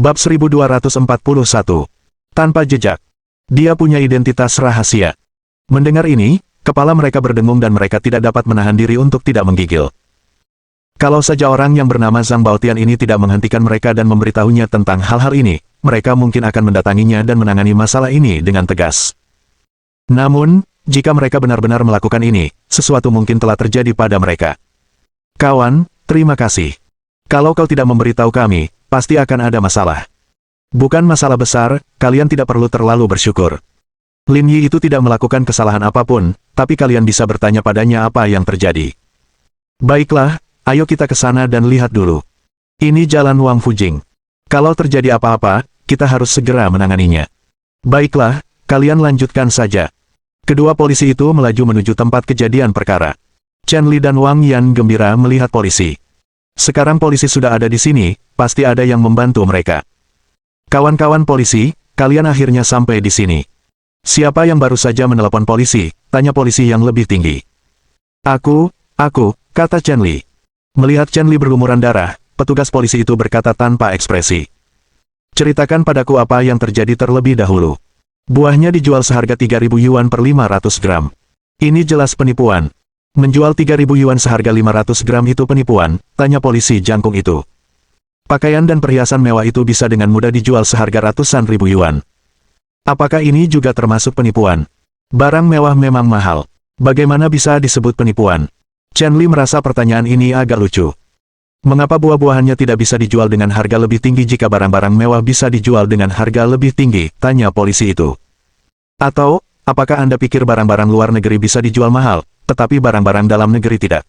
Bab 1241. Tanpa jejak. Dia punya identitas rahasia. Mendengar ini, kepala mereka berdengung dan mereka tidak dapat menahan diri untuk tidak menggigil. Kalau saja orang yang bernama Zhang Baotian ini tidak menghentikan mereka dan memberitahunya tentang hal-hal ini, mereka mungkin akan mendatanginya dan menangani masalah ini dengan tegas. Namun, jika mereka benar-benar melakukan ini, sesuatu mungkin telah terjadi pada mereka. Kawan, terima kasih. Kalau kau tidak memberitahu kami, pasti akan ada masalah. Bukan masalah besar, kalian tidak perlu terlalu bersyukur. Lin Yi itu tidak melakukan kesalahan apapun, tapi kalian bisa bertanya padanya apa yang terjadi. Baiklah, ayo kita ke sana dan lihat dulu. Ini jalan Wang Fujing. Kalau terjadi apa-apa, kita harus segera menanganinya. Baiklah, kalian lanjutkan saja. Kedua polisi itu melaju menuju tempat kejadian perkara. Chen Li dan Wang Yan gembira melihat polisi. Sekarang polisi sudah ada di sini, pasti ada yang membantu mereka. Kawan-kawan polisi, kalian akhirnya sampai di sini. Siapa yang baru saja menelepon polisi? Tanya polisi yang lebih tinggi. Aku, kata Chen Li. Melihat Chen Li berlumuran darah, petugas polisi itu berkata tanpa ekspresi. Ceritakan padaku apa yang terjadi terlebih dahulu. Buahnya dijual seharga 3.000 yuan per 500 gram. Ini jelas penipuan. Menjual 3.000 yuan seharga 500 gram itu penipuan, tanya polisi jangkung itu. Pakaian dan perhiasan mewah itu bisa dengan mudah dijual seharga ratusan ribu yuan. Apakah ini juga termasuk penipuan? Barang mewah memang mahal. Bagaimana bisa disebut penipuan? Chen Li merasa pertanyaan ini agak lucu. Mengapa buah-buahannya tidak bisa dijual dengan harga lebih tinggi jika barang-barang mewah bisa dijual dengan harga lebih tinggi? Tanya polisi itu. Atau, apakah Anda pikir barang-barang luar negeri bisa dijual mahal, tetapi barang-barang dalam negeri tidak?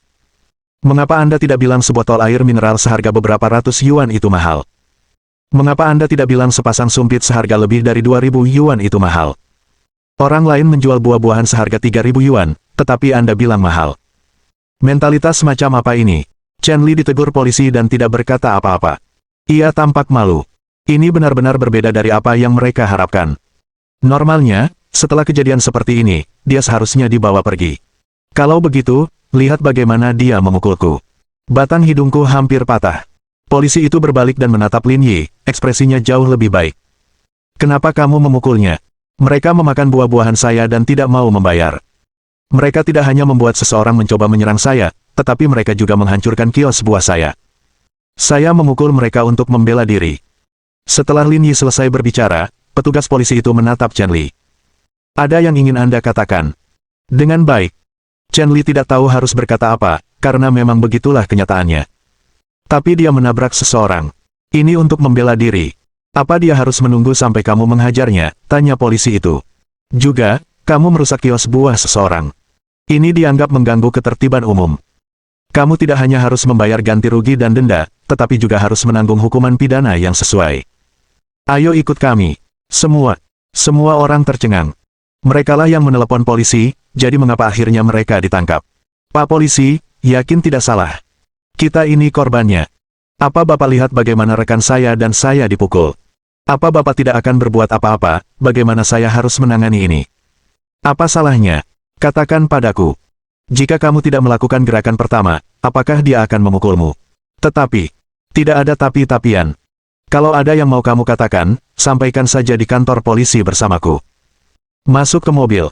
Mengapa Anda tidak bilang sebotol air mineral seharga beberapa ratus yuan itu mahal? Mengapa Anda tidak bilang sepasang sumpit seharga lebih dari 2.000 yuan itu mahal? Orang lain menjual buah-buahan seharga 3.000 yuan, tetapi Anda bilang mahal. Mentalitas macam apa ini? Chen Li ditegur polisi dan tidak berkata apa-apa. Ia tampak malu. Ini benar-benar berbeda dari apa yang mereka harapkan. Normalnya, setelah kejadian seperti ini, dia seharusnya dibawa pergi. Kalau begitu, lihat bagaimana dia memukulku. Batang hidungku hampir patah. Polisi itu berbalik dan menatap Lin Yi, ekspresinya jauh lebih baik. Kenapa kamu memukulnya? Mereka memakan buah-buahan saya dan tidak mau membayar. Mereka tidak hanya membuat seseorang mencoba menyerang saya, tetapi mereka juga menghancurkan kios buah saya. Saya memukul mereka untuk membela diri. Setelah Lin Yi selesai berbicara, petugas polisi itu menatap Chen Li. Ada yang ingin Anda katakan? Dengan baik. Chen Li tidak tahu harus berkata apa, karena memang begitulah kenyataannya. Tapi dia menabrak seseorang. Ini untuk membela diri. Apa dia harus menunggu sampai kamu menghajarnya? Tanya polisi itu. Juga, kamu merusak kios buah seseorang. Ini dianggap mengganggu ketertiban umum. Kamu tidak hanya harus membayar ganti rugi dan denda, tetapi juga harus menanggung hukuman pidana yang sesuai. Ayo ikut kami. Semua orang tercengang. Merekalah yang menelepon polisi, jadi mengapa akhirnya mereka ditangkap? Pak polisi, yakin tidak salah. Kita ini korbannya. Apa Bapak lihat bagaimana rekan saya dan saya dipukul? Apa Bapak tidak akan berbuat apa-apa, bagaimana saya harus menangani ini? Apa salahnya? Katakan padaku. Jika kamu tidak melakukan gerakan pertama, apakah dia akan memukulmu? Tetapi, tidak ada tapi-tapian. Kalau ada yang mau kamu katakan, sampaikan saja di kantor polisi bersamaku. Masuk ke mobil.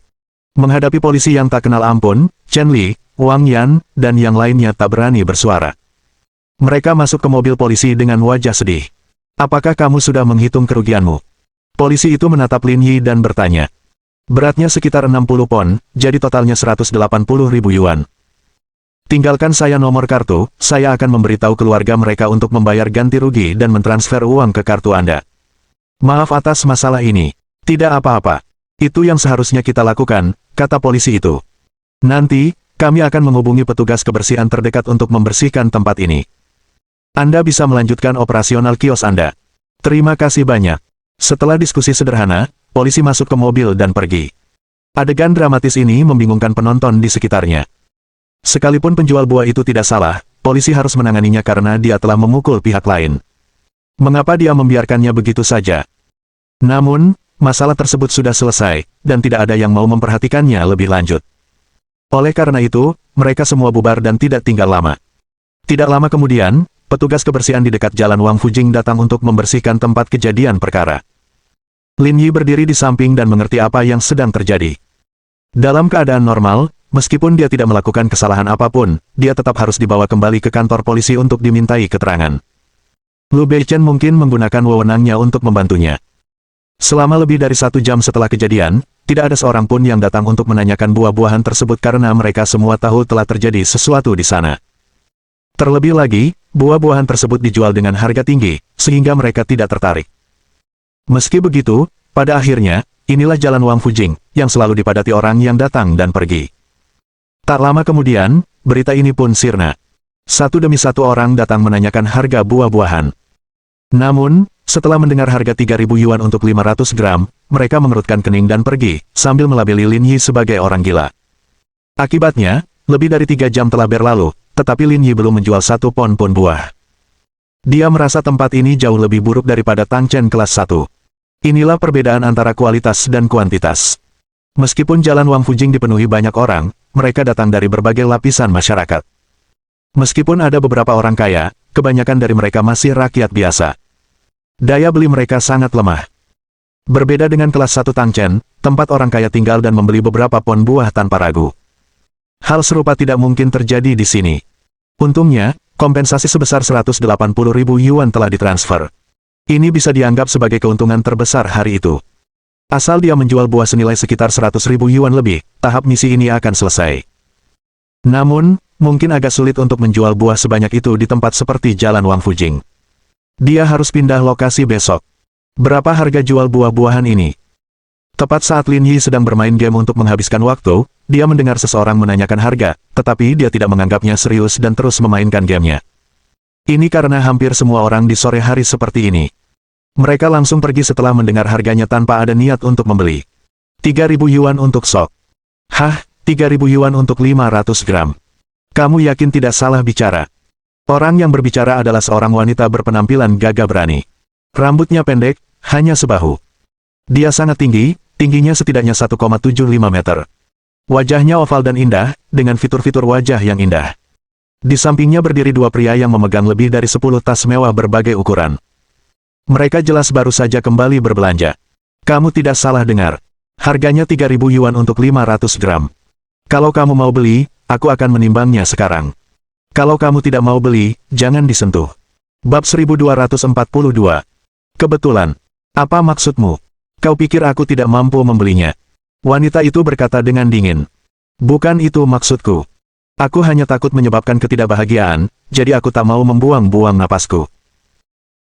Menghadapi polisi yang tak kenal ampun, Chen Li, Wang Yan, dan yang lainnya tak berani bersuara. Mereka masuk ke mobil polisi dengan wajah sedih. Apakah kamu sudah menghitung kerugianmu? Polisi itu menatap Lin Yi dan bertanya. Beratnya sekitar 60 pon, jadi totalnya 180.000 yuan. Tinggalkan saya nomor kartu, saya akan memberitahu keluarga mereka untuk membayar ganti rugi dan mentransfer uang ke kartu Anda. Maaf atas masalah ini. Tidak apa-apa. Itu yang seharusnya kita lakukan, kata polisi itu. Nanti, kami akan menghubungi petugas kebersihan terdekat untuk membersihkan tempat ini. Anda bisa melanjutkan operasional kios Anda. Terima kasih banyak. Setelah diskusi sederhana, polisi masuk ke mobil dan pergi. Adegan dramatis ini membingungkan penonton di sekitarnya. Sekalipun penjual buah itu tidak salah, polisi harus menanganinya karena dia telah memukul pihak lain. Mengapa dia membiarkannya begitu saja? Namun, masalah tersebut sudah selesai, dan tidak ada yang mau memperhatikannya lebih lanjut. Oleh karena itu, mereka semua bubar dan tidak tinggal lama. Tidak lama kemudian, petugas kebersihan di dekat Jalan Wang Fujing datang untuk membersihkan tempat kejadian perkara. Lin Yi berdiri di samping dan mengerti apa yang sedang terjadi. Dalam keadaan normal, meskipun dia tidak melakukan kesalahan apapun, dia tetap harus dibawa kembali ke kantor polisi untuk dimintai keterangan. Lu Beichen mungkin menggunakan wewenangnya untuk membantunya. Selama lebih dari 1 jam setelah kejadian, tidak ada seorang pun yang datang untuk menanyakan buah-buahan tersebut karena mereka semua tahu telah terjadi sesuatu di sana. Terlebih lagi, buah-buahan tersebut dijual dengan harga tinggi, sehingga mereka tidak tertarik. Meski begitu, pada akhirnya, inilah Jalan Wang Fujing, yang selalu dipadati orang yang datang dan pergi. Tak lama kemudian, berita ini pun sirna. Satu demi satu orang datang menanyakan harga buah-buahan. Namun, setelah mendengar harga 3.000 yuan untuk 500 gram, mereka mengerutkan kening dan pergi, sambil melabeli Lin Yi sebagai orang gila. Akibatnya, lebih dari 3 jam telah berlalu, tetapi Lin Yi belum menjual 1 pon pun buah. Dia merasa tempat ini jauh lebih buruk daripada Tangchen kelas 1. Inilah perbedaan antara kualitas dan kuantitas. Meskipun Jalan Wang Fujing dipenuhi banyak orang, mereka datang dari berbagai lapisan masyarakat. Meskipun ada beberapa orang kaya, kebanyakan dari mereka masih rakyat biasa. Daya beli mereka sangat lemah. Berbeda dengan kelas 1 Tangchen, tempat orang kaya tinggal dan membeli beberapa pon buah tanpa ragu. Hal serupa tidak mungkin terjadi di sini. Untungnya, kompensasi sebesar 180.000 yuan telah ditransfer. Ini bisa dianggap sebagai keuntungan terbesar hari itu. Asal dia menjual buah senilai sekitar 100.000 yuan lebih, tahap misi ini akan selesai. Namun, mungkin agak sulit untuk menjual buah sebanyak itu di tempat seperti Jalan Wang Fujing. Dia harus pindah lokasi besok. Berapa harga jual buah-buahan ini? Tepat saat Lin Yi sedang bermain game untuk menghabiskan waktu, dia mendengar seseorang menanyakan harga, tetapi dia tidak menganggapnya serius dan terus memainkan gamenya. Ini karena hampir semua orang di sore hari seperti ini. Mereka langsung pergi setelah mendengar harganya tanpa ada niat untuk membeli. 3.000 yuan untuk sok. Hah, 3.000 yuan untuk 500 gram. Kamu yakin tidak salah bicara? Orang yang berbicara adalah seorang wanita berpenampilan gagah berani. Rambutnya pendek, hanya sebahu. Dia sangat tinggi, tingginya setidaknya 1,75 meter. Wajahnya oval dan indah, dengan fitur-fitur wajah yang indah. Di sampingnya berdiri 2 pria yang memegang lebih dari 10 tas mewah berbagai ukuran. Mereka jelas baru saja kembali berbelanja. Kamu tidak salah dengar. Harganya 3.000 yuan untuk 500 gram. Kalau kamu mau beli, aku akan menimbangnya sekarang. Kalau kamu tidak mau beli, jangan disentuh. Bab 1242. Kebetulan. Apa maksudmu? Kau pikir aku tidak mampu membelinya? Wanita itu berkata dengan dingin. Bukan itu maksudku. Aku hanya takut menyebabkan ketidakbahagiaan, jadi aku tak mau membuang-buang napasku.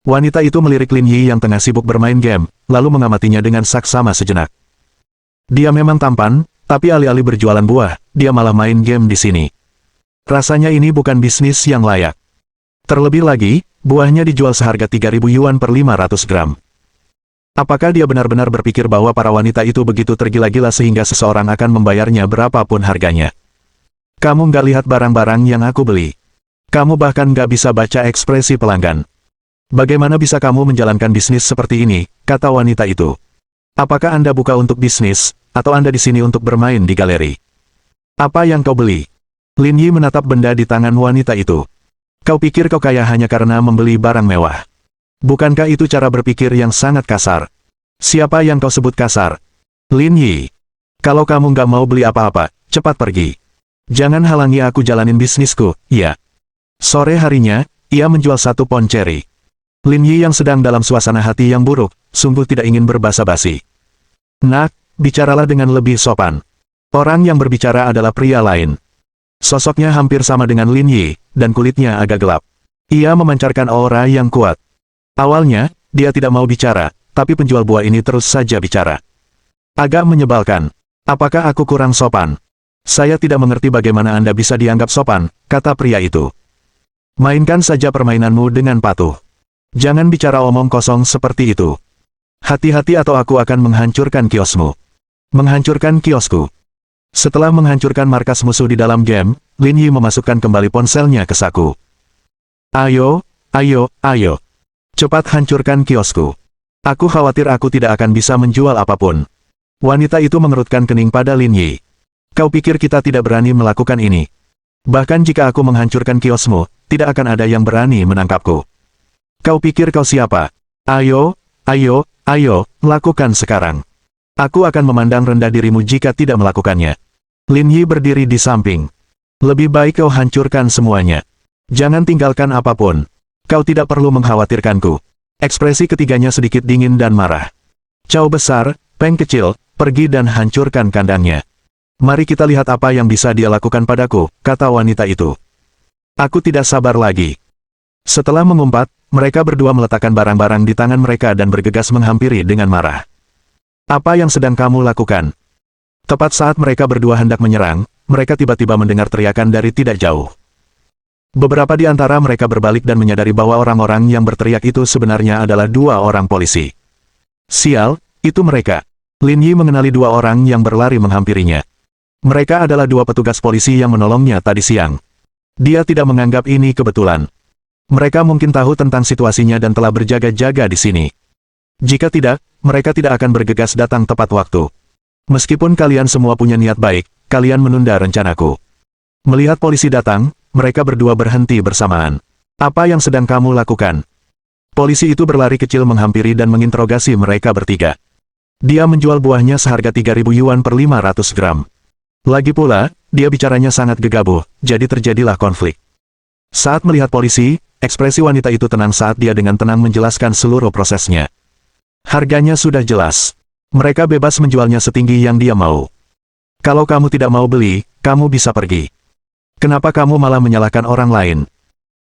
Wanita itu melirik Lin Yi yang tengah sibuk bermain game, lalu mengamatinya dengan saksama sejenak. Dia memang tampan, tapi alih-alih berjualan buah, dia malah main game di sini. Rasanya ini bukan bisnis yang layak. Terlebih lagi, buahnya dijual seharga 3.000 yuan per 500 gram. Apakah dia benar-benar berpikir bahwa para wanita itu begitu tergila-gila sehingga seseorang akan membayarnya berapapun harganya? Kamu nggak lihat barang-barang yang aku beli. Kamu bahkan nggak bisa baca ekspresi pelanggan. Bagaimana bisa kamu menjalankan bisnis seperti ini, kata wanita itu. Apakah Anda buka untuk bisnis, atau Anda di sini untuk bermain di galeri? Apa yang kau beli? Lin Yi menatap benda di tangan wanita itu. Kau pikir kau kaya hanya karena membeli barang mewah? Bukankah itu cara berpikir yang sangat kasar? Siapa yang kau sebut kasar? Lin Yi. Kalau kamu nggak mau beli apa-apa, cepat pergi. Jangan halangi aku jalanin bisnisku, ya. Sore harinya, ia menjual 1 pon ceri. Lin Yi yang sedang dalam suasana hati yang buruk, sungguh tidak ingin berbasa-basi. Nak, bicaralah dengan lebih sopan. Orang yang berbicara adalah pria lain. Sosoknya hampir sama dengan Lin Yi, dan kulitnya agak gelap. Ia memancarkan aura yang kuat. Awalnya, dia tidak mau bicara, tapi penjual buah ini terus saja bicara. Agak menyebalkan. Apakah aku kurang sopan? Saya tidak mengerti bagaimana Anda bisa dianggap sopan, kata pria itu. Mainkan saja permainanmu dengan patuh. Jangan bicara omong kosong seperti itu. Hati-hati atau aku akan menghancurkan kiosmu. Menghancurkan kiosku. Setelah menghancurkan markas musuh di dalam game, Lin Yi memasukkan kembali ponselnya ke saku. Ayo, ayo, ayo. Cepat hancurkan kiosku. Aku khawatir aku tidak akan bisa menjual apapun. Wanita itu mengerutkan kening pada Lin Yi. Kau pikir kita tidak berani melakukan ini? Bahkan jika aku menghancurkan kiosmu, tidak akan ada yang berani menangkapku. Kau pikir kau siapa? Ayo, lakukan sekarang. Aku akan memandang rendah dirimu jika tidak melakukannya. Lin Yi berdiri di samping. Lebih baik kau hancurkan semuanya. Jangan tinggalkan apapun. Kau tidak perlu mengkhawatirkanku. Ekspresi ketiganya sedikit dingin dan marah. Cao besar, Peng kecil, pergi dan hancurkan kandangnya. Mari kita lihat apa yang bisa dia lakukan padaku, kata wanita itu. Aku tidak sabar lagi. Setelah mengumpat, mereka berdua meletakkan barang-barang di tangan mereka dan bergegas menghampiri dengan marah. Apa yang sedang kamu lakukan? Tepat saat mereka berdua hendak menyerang, mereka tiba-tiba mendengar teriakan dari tidak jauh. Beberapa di antara mereka berbalik dan menyadari bahwa orang-orang yang berteriak itu sebenarnya adalah dua orang polisi. Sial, itu mereka. Lin Yi mengenali dua orang yang berlari menghampirinya. Mereka adalah dua petugas polisi yang menolongnya tadi siang. Dia tidak menganggap ini kebetulan. Mereka mungkin tahu tentang situasinya dan telah berjaga-jaga di sini. Jika tidak, mereka tidak akan bergegas datang tepat waktu. Meskipun kalian semua punya niat baik, kalian menunda rencanaku. Melihat polisi datang, mereka berdua berhenti bersamaan. Apa yang sedang kamu lakukan? Polisi itu berlari kecil menghampiri dan menginterogasi mereka bertiga. Dia menjual buahnya seharga 3.000 yuan per 500 gram. Lagi pula, dia bicaranya sangat gegabah, jadi terjadilah konflik. Saat melihat polisi, ekspresi wanita itu tenang saat dia dengan tenang menjelaskan seluruh prosesnya. Harganya sudah jelas. Mereka bebas menjualnya setinggi yang dia mau. Kalau kamu tidak mau beli, kamu bisa pergi. Kenapa kamu malah menyalahkan orang lain?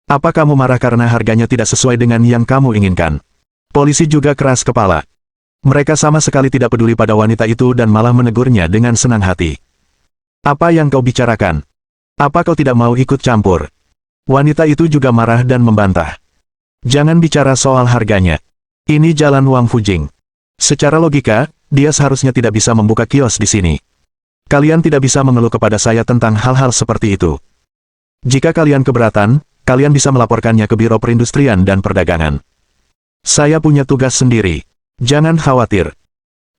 Apa kamu marah karena harganya tidak sesuai dengan yang kamu inginkan? Polisi juga keras kepala. Mereka sama sekali tidak peduli pada wanita itu dan malah menegurnya dengan senang hati. Apa yang kau bicarakan? Apa kau tidak mau ikut campur? Wanita itu juga marah dan membantah. Jangan bicara soal harganya. Ini jalan Wang Fujing. Secara logika, dia seharusnya tidak bisa membuka kios di sini. Kalian tidak bisa mengeluh kepada saya tentang hal-hal seperti itu. Jika kalian keberatan, kalian bisa melaporkannya ke Biro Perindustrian dan Perdagangan. Saya punya tugas sendiri. Jangan khawatir.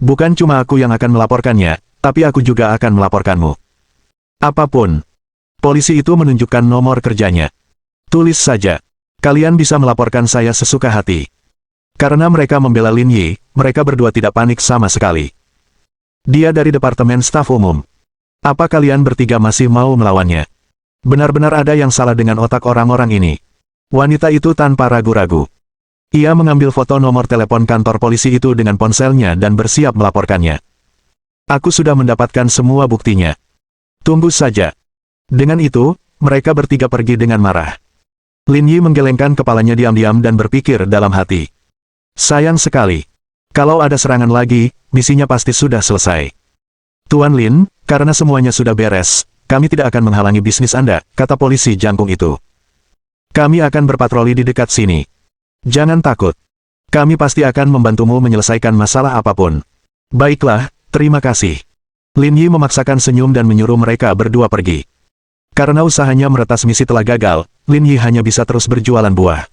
Bukan cuma aku yang akan melaporkannya, tapi aku juga akan melaporkanmu. Apapun. Polisi itu menunjukkan nomor kerjanya. Tulis saja. Kalian bisa melaporkan saya sesuka hati. Karena mereka membela Lin Yi, mereka berdua tidak panik sama sekali. Dia dari Departemen Staf Umum. Apa kalian bertiga masih mau melawannya? Benar-benar ada yang salah dengan otak orang-orang ini. Wanita itu tanpa ragu-ragu. Ia mengambil foto nomor telepon kantor polisi itu dengan ponselnya dan bersiap melaporkannya. Aku sudah mendapatkan semua buktinya. Tunggu saja. Dengan itu, mereka bertiga pergi dengan marah. Lin Yi menggelengkan kepalanya diam-diam dan berpikir dalam hati. Sayang sekali. Kalau ada serangan lagi, misinya pasti sudah selesai. Tuan Lin, karena semuanya sudah beres, kami tidak akan menghalangi bisnis Anda, kata polisi jangkung itu. Kami akan berpatroli di dekat sini. Jangan takut. Kami pasti akan membantumu menyelesaikan masalah apapun. Baiklah, terima kasih. Lin Yi memaksakan senyum dan menyuruh mereka berdua pergi. Karena usahanya meretas misi telah gagal, Lin Yi hanya bisa terus berjualan buah.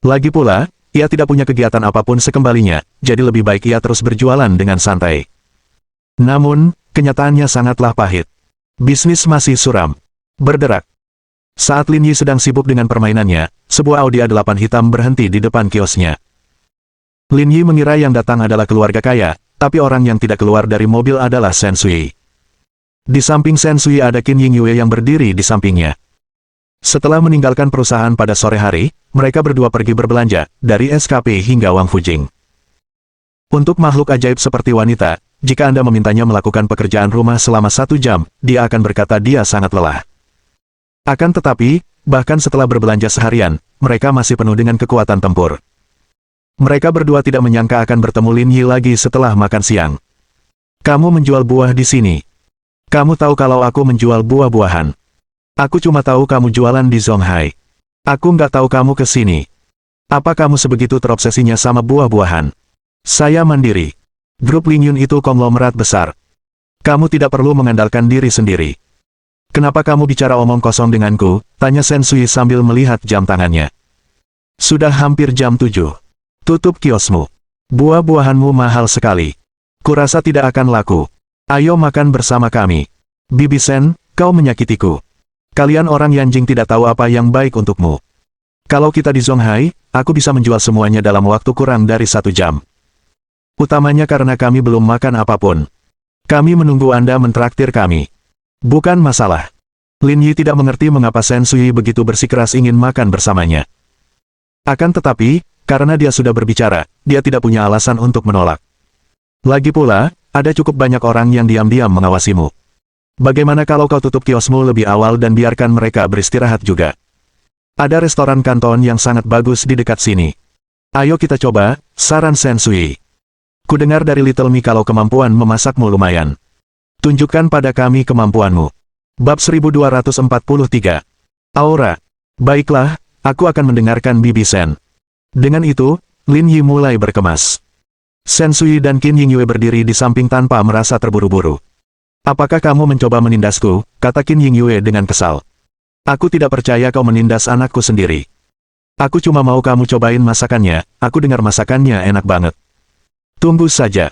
Lagi pula, ia tidak punya kegiatan apapun sekembalinya, jadi lebih baik ia terus berjualan dengan santai. Namun, kenyataannya sangatlah pahit. Bisnis masih suram. Berderak. Saat Lin Yi sedang sibuk dengan permainannya, sebuah Audi A8 hitam berhenti di depan kiosnya. Lin Yi mengira yang datang adalah keluarga kaya, tapi orang yang tidak keluar dari mobil adalah Shen Sui. Di samping Shen Sui ada Qin Yingyue yang berdiri di sampingnya. Setelah meninggalkan perusahaan pada sore hari, mereka berdua pergi berbelanja, dari SKP hingga Wang Fujing. Untuk makhluk ajaib seperti wanita, jika Anda memintanya melakukan pekerjaan rumah selama 1 jam, dia akan berkata dia sangat lelah. Akan tetapi, bahkan setelah berbelanja seharian, mereka masih penuh dengan kekuatan tempur. Mereka berdua tidak menyangka akan bertemu Lin Yi lagi setelah makan siang. Kamu menjual buah di sini. Kamu tahu kalau aku menjual buah-buahan. Aku cuma tahu kamu jualan di Zonghai. Aku nggak tahu kamu ke sini. Apa kamu sebegitu terobsesinya sama buah-buahan? Saya mandiri. Grup Ling Yun itu konglomerat besar. Kamu tidak perlu mengandalkan diri sendiri. Kenapa kamu bicara omong kosong denganku? Tanya Shen Sui sambil melihat jam tangannya. Sudah hampir jam 7. Tutup kiosmu. Buah-buahanmu mahal sekali. Kurasa tidak akan laku. Ayo makan bersama kami. Bibi Shen, kau menyakitiku. Kalian orang Yanjing tidak tahu apa yang baik untukmu. Kalau kita di Zonghai, aku bisa menjual semuanya dalam waktu kurang dari 1 jam. Utamanya karena kami belum makan apapun. Kami menunggu Anda mentraktir kami. Bukan masalah. Lin Yi tidak mengerti mengapa Shen Sui begitu bersikeras ingin makan bersamanya. Akan tetapi, karena dia sudah berbicara, dia tidak punya alasan untuk menolak. Lagi pula, ada cukup banyak orang yang diam-diam mengawasimu. Bagaimana kalau kau tutup kiosmu lebih awal dan biarkan mereka beristirahat juga? Ada restoran kanton yang sangat bagus di dekat sini. Ayo kita coba, saran Shen Sui. Kudengar dari Little Mi kalau kemampuan memasakmu lumayan. Tunjukkan pada kami kemampuanmu. Bab 1243. Aura. Baiklah, aku akan mendengarkan Bibi Shen. Dengan itu, Lin Yi mulai berkemas. Shen Sui dan Qin Yingyue berdiri di samping tanpa merasa terburu-buru. Apakah kamu mencoba menindasku, kata Qin Yingyue dengan kesal. Aku tidak percaya kau menindas anakku sendiri. Aku cuma mau kamu cobain masakannya, aku dengar masakannya enak banget. Tunggu saja.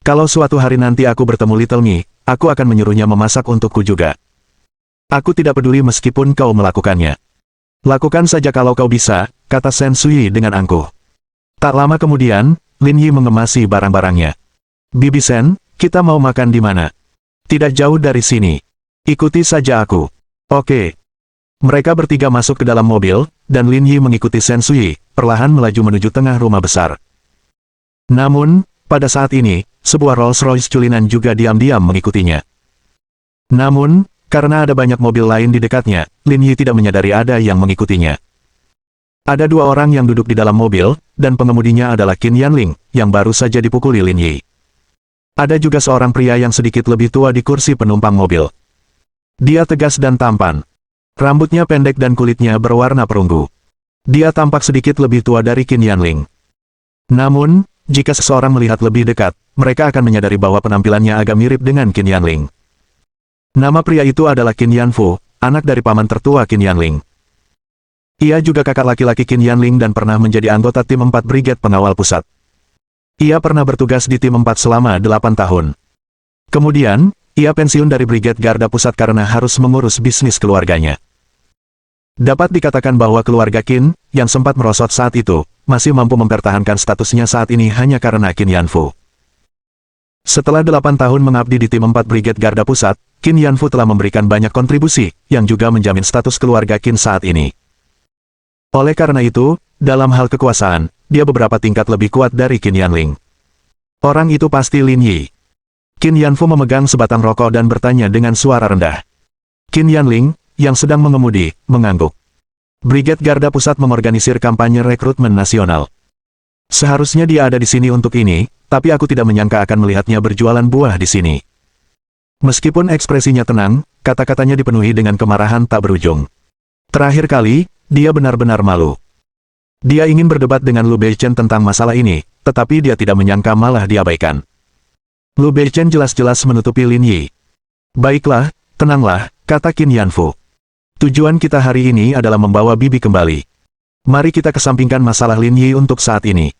Kalau suatu hari nanti aku bertemu Little Mi, aku akan menyuruhnya memasak untukku juga. Aku tidak peduli meskipun kau melakukannya. Lakukan saja kalau kau bisa, kata Shen Sui dengan angkuh. Tak lama kemudian, Lin Yi mengemasi barang-barangnya. Bibi Shen, kita mau makan di mana? Tidak jauh dari sini. Ikuti saja aku. Oke. Mereka bertiga masuk ke dalam mobil, dan Lin Yi mengikuti Shen Sui, perlahan melaju menuju tengah rumah besar. Namun, pada saat ini, sebuah Rolls-Royce culinan juga diam-diam mengikutinya. Namun, karena ada banyak mobil lain di dekatnya, Lin Yi tidak menyadari ada yang mengikutinya. Ada 2 orang yang duduk di dalam mobil, dan pengemudinya adalah Qin Yanling, yang baru saja dipukuli Lin Yi. Ada juga seorang pria yang sedikit lebih tua di kursi penumpang mobil. Dia tegas dan tampan. Rambutnya pendek dan kulitnya berwarna perunggu. Dia tampak sedikit lebih tua dari Qin Yanling. Namun, jika seseorang melihat lebih dekat, mereka akan menyadari bahwa penampilannya agak mirip dengan Qin Yanling. Nama pria itu adalah Qin Yanfu, anak dari paman tertua Qin Yanling. Ia juga kakak laki-laki Qin Yanling dan pernah menjadi anggota tim 4 Brigade Pengawal Pusat. Ia pernah bertugas di tim 4 selama 8 tahun. Kemudian, ia pensiun dari Brigade Garda Pusat karena harus mengurus bisnis keluarganya. Dapat dikatakan bahwa keluarga Qin, yang sempat merosot saat itu, masih mampu mempertahankan statusnya saat ini hanya karena Qin Yanfu. Setelah 8 tahun mengabdi di tim 4 Brigade Garda Pusat, Qin Yanfu telah memberikan banyak kontribusi, yang juga menjamin status keluarga Qin saat ini. Oleh karena itu, dalam hal kekuasaan, dia beberapa tingkat lebih kuat dari Qin Yanling. Orang itu pasti Lin Yi. Qin Yanfu memegang sebatang rokok dan bertanya dengan suara rendah. Qin Yanling, yang sedang mengemudi, mengangguk. Brigade Garda Pusat mengorganisir kampanye rekrutmen nasional. Seharusnya dia ada di sini untuk ini, tapi aku tidak menyangka akan melihatnya berjualan buah di sini. Meskipun ekspresinya tenang, kata-katanya dipenuhi dengan kemarahan tak berujung. Terakhir kali, dia benar-benar malu. Dia ingin berdebat dengan Lu Beichen tentang masalah ini, tetapi dia tidak menyangka malah diabaikan. Lu Beichen jelas-jelas menutupi Lin Yi. Baiklah, tenanglah, kata Qin Yanfu. Tujuan kita hari ini adalah membawa Bibi kembali. Mari kita kesampingkan masalah Lin Yi untuk saat ini.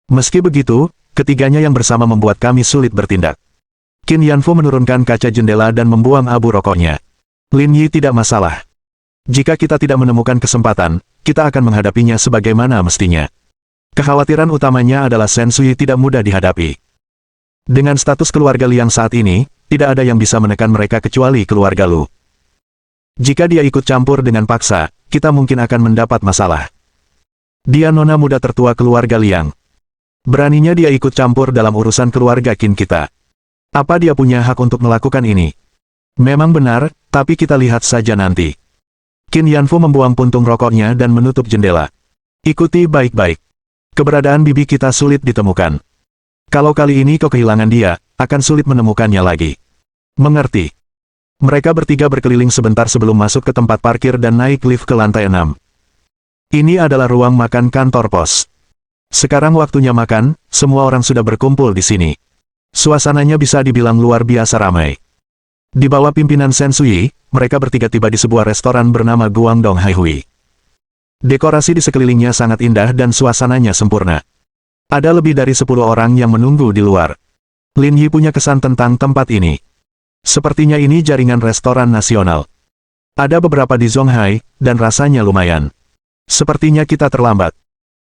Meski begitu, ketiganya yang bersama membuat kami sulit bertindak. Qin Yanfu menurunkan kaca jendela dan membuang abu rokoknya. Lin Yi tidak masalah. Jika kita tidak menemukan kesempatan, kita akan menghadapinya sebagaimana mestinya. Kekhawatiran utamanya adalah Shen Sui tidak mudah dihadapi. Dengan status keluarga Liang saat ini, tidak ada yang bisa menekan mereka kecuali keluarga Lu. Jika dia ikut campur dengan paksa, kita mungkin akan mendapat masalah. Dia nona muda tertua keluarga Liang. Beraninya dia ikut campur dalam urusan keluarga Qin kita. Apa dia punya hak untuk melakukan ini? Memang benar, tapi kita lihat saja nanti. Qin Yanfu membuang puntung rokoknya dan menutup jendela. Ikuti baik-baik. Keberadaan bibi kita sulit ditemukan. Kalau kali ini kau kehilangan dia, akan sulit menemukannya lagi. Mengerti? Mereka bertiga berkeliling sebentar sebelum masuk ke tempat parkir dan naik lift ke lantai 6. Ini adalah ruang makan kantor pos. Sekarang waktunya makan, semua orang sudah berkumpul di sini. Suasananya bisa dibilang luar biasa ramai. Di bawah pimpinan Shen Sui, mereka bertiga tiba di sebuah restoran bernama Guangdong Haihui. Dekorasi di sekelilingnya sangat indah dan suasananya sempurna. Ada lebih dari 10 orang yang menunggu di luar. Lin Yi punya kesan tentang tempat ini. Sepertinya ini jaringan restoran nasional. Ada beberapa di Zonghai, dan rasanya lumayan. Sepertinya kita terlambat.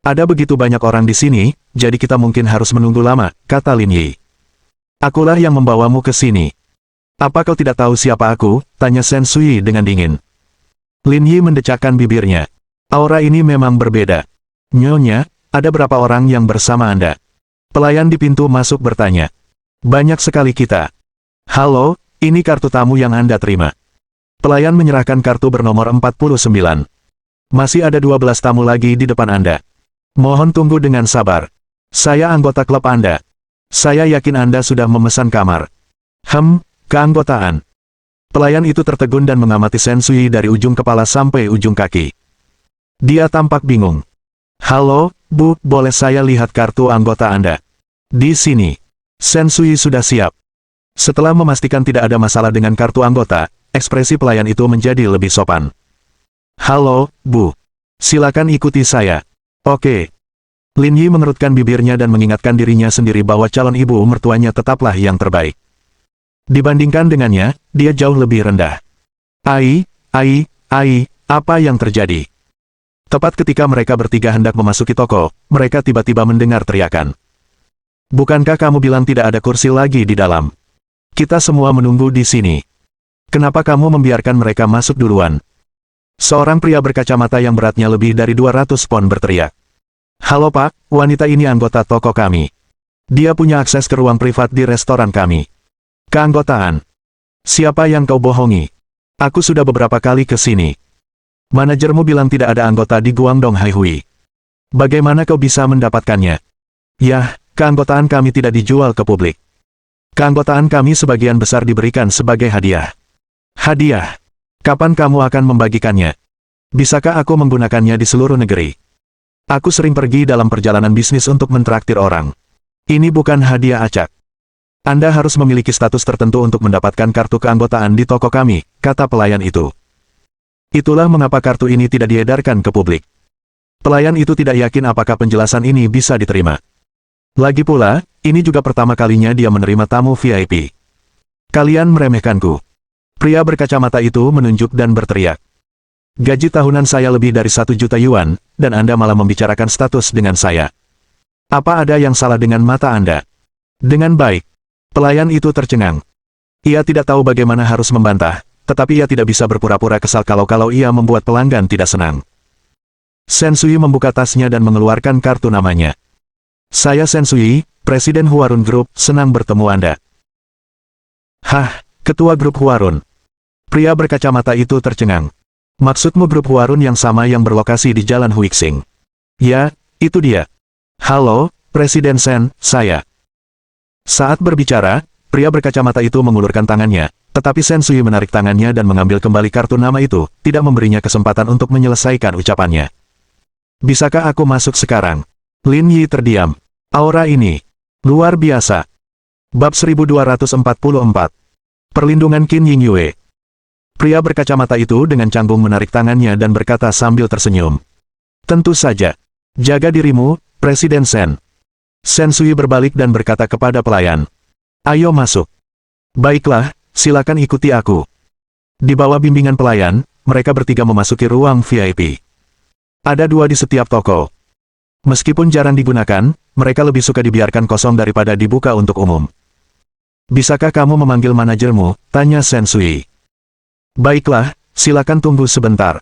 Ada begitu banyak orang di sini, jadi kita mungkin harus menunggu lama, kata Lin Yi. Akulah yang membawamu ke sini. Apa kau tidak tahu siapa aku? Tanya Shen Sui dengan dingin. Lin Yi mendecakkan bibirnya. Aura ini memang berbeda. Nyonya, ada berapa orang yang bersama Anda? Pelayan di pintu masuk bertanya. Banyak sekali kita. Halo, ini kartu tamu yang Anda terima. Pelayan menyerahkan kartu bernomor 49. Masih ada 12 tamu lagi di depan Anda. Mohon tunggu dengan sabar. Saya anggota klub Anda. Saya yakin Anda sudah memesan kamar. Keanggotaan. Pelayan itu tertegun dan mengamati Shen Sui dari ujung kepala sampai ujung kaki. Dia tampak bingung. Halo, Bu, boleh saya lihat kartu anggota Anda? Di sini. Shen Sui sudah siap. Setelah memastikan tidak ada masalah dengan kartu anggota, ekspresi pelayan itu menjadi lebih sopan. Halo, Bu. Silakan ikuti saya. Oke. Lin Yi mengerutkan bibirnya dan mengingatkan dirinya sendiri bahwa calon ibu mertuanya tetaplah yang terbaik. Dibandingkan dengannya, dia jauh lebih rendah. Apa yang terjadi? Tepat ketika mereka bertiga hendak memasuki toko, mereka tiba-tiba mendengar teriakan. Bukankah kamu bilang tidak ada kursi lagi di dalam? Kita semua menunggu di sini. Kenapa kamu membiarkan mereka masuk duluan? Seorang pria berkacamata yang beratnya lebih dari 200 pon berteriak. Halo Pak, wanita ini anggota toko kami. Dia punya akses ke ruang privat di restoran kami. Keanggotaan. Siapa yang kau bohongi? Aku sudah beberapa kali ke sini. Manajermu bilang tidak ada anggota di Guangdong Haihui. Bagaimana kau bisa mendapatkannya? Yah, keanggotaan kami tidak dijual ke publik. Keanggotaan kami sebagian besar diberikan sebagai hadiah. Hadiah? Kapan kamu akan membagikannya? Bisakah aku menggunakannya di seluruh negeri? Aku sering pergi dalam perjalanan bisnis untuk mentraktir orang. Ini bukan hadiah acak. Anda harus memiliki status tertentu untuk mendapatkan kartu keanggotaan di toko kami, kata pelayan itu. Itulah mengapa kartu ini tidak diedarkan ke publik. Pelayan itu tidak yakin apakah penjelasan ini bisa diterima. Lagi pula, ini juga pertama kalinya dia menerima tamu VIP. Kalian meremehkanku. Pria berkacamata itu menunjuk dan berteriak. Gaji tahunan saya lebih dari 1 juta yuan, dan Anda malah membicarakan status dengan saya. Apa ada yang salah dengan mata Anda? Dengan baik. Pelayan itu tercengang. Ia tidak tahu bagaimana harus membantah, tetapi ia tidak bisa berpura-pura kesal kalau ia membuat pelanggan tidak senang. Shen Sui membuka tasnya dan mengeluarkan kartu namanya. Saya Shen Sui, Presiden Huarun Group, senang bertemu Anda. Hah, Ketua Grup Huarun. Pria berkacamata itu tercengang. Maksudmu grup Huarun yang sama yang berlokasi di Jalan Huixing? Ya, itu dia. Halo, Presiden Shen, saya. Saat berbicara, pria berkacamata itu mengulurkan tangannya, tetapi Shen Sui menarik tangannya dan mengambil kembali kartu nama itu, tidak memberinya kesempatan untuk menyelesaikan ucapannya. Bisakah aku masuk sekarang? Lin Yi terdiam. Aura ini luar biasa. Bab 1244. Perlindungan Qin Yingyue. Pria berkacamata itu dengan canggung menarik tangannya dan berkata sambil tersenyum. Tentu saja. Jaga dirimu, Presiden Shen. Shen Sui berbalik dan berkata kepada pelayan. Ayo masuk. Baiklah, silakan ikuti aku. Di bawah bimbingan pelayan, mereka bertiga memasuki ruang VIP. Ada 2 di setiap toko. Meskipun jarang digunakan, mereka lebih suka dibiarkan kosong daripada dibuka untuk umum. Bisakah kamu memanggil manajermu? Tanya Shen Sui. Baiklah, silakan tunggu sebentar.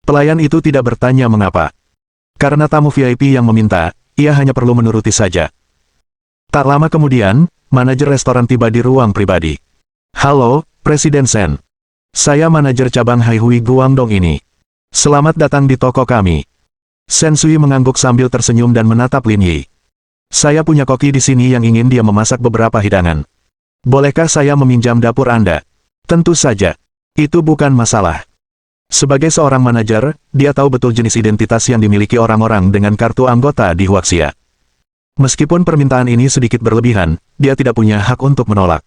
Pelayan itu tidak bertanya mengapa. Karena tamu VIP yang meminta, ia hanya perlu menuruti saja. Tak lama kemudian, manajer restoran tiba di ruang pribadi. Halo, Presiden Shen. Saya manajer cabang Haihui Guangdong ini. Selamat datang di toko kami. Shen Sui mengangguk sambil tersenyum dan menatap Lin Yi. Saya punya koki di sini yang ingin dia memasak beberapa hidangan. Bolehkah saya meminjam dapur Anda? Tentu saja. Itu bukan masalah. Sebagai seorang manajer, dia tahu betul jenis identitas yang dimiliki orang-orang dengan kartu anggota di Huaxia. Meskipun permintaan ini sedikit berlebihan, dia tidak punya hak untuk menolak.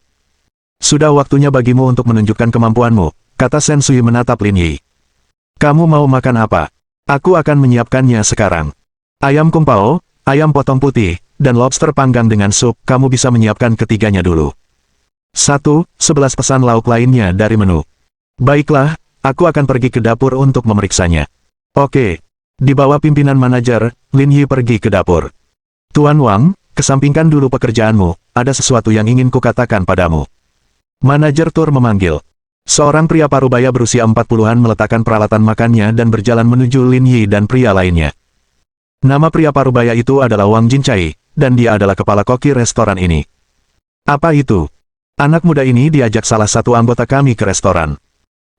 Sudah waktunya bagimu untuk menunjukkan kemampuanmu, kata Shen Sui menatap Lin Yi. Kamu mau makan apa? Aku akan menyiapkannya sekarang. Ayam kung pao, ayam potong putih, dan lobster panggang dengan sup, kamu bisa menyiapkan ketiganya dulu. 11 pesan lauk lainnya dari menu. Baiklah, aku akan pergi ke dapur untuk memeriksanya. Oke. Di bawah pimpinan manajer, Lin Yi pergi ke dapur. Tuan Wang, kesampingkan dulu pekerjaanmu, ada sesuatu yang ingin kukatakan padamu. Manajer tur memanggil. Seorang pria parubaya berusia 40-an meletakkan peralatan makannya dan berjalan menuju Lin Yi dan pria lainnya. Nama pria parubaya itu adalah Wang Jincai, dan dia adalah kepala koki restoran ini. Apa itu? Anak muda ini diajak salah satu anggota kami ke restoran.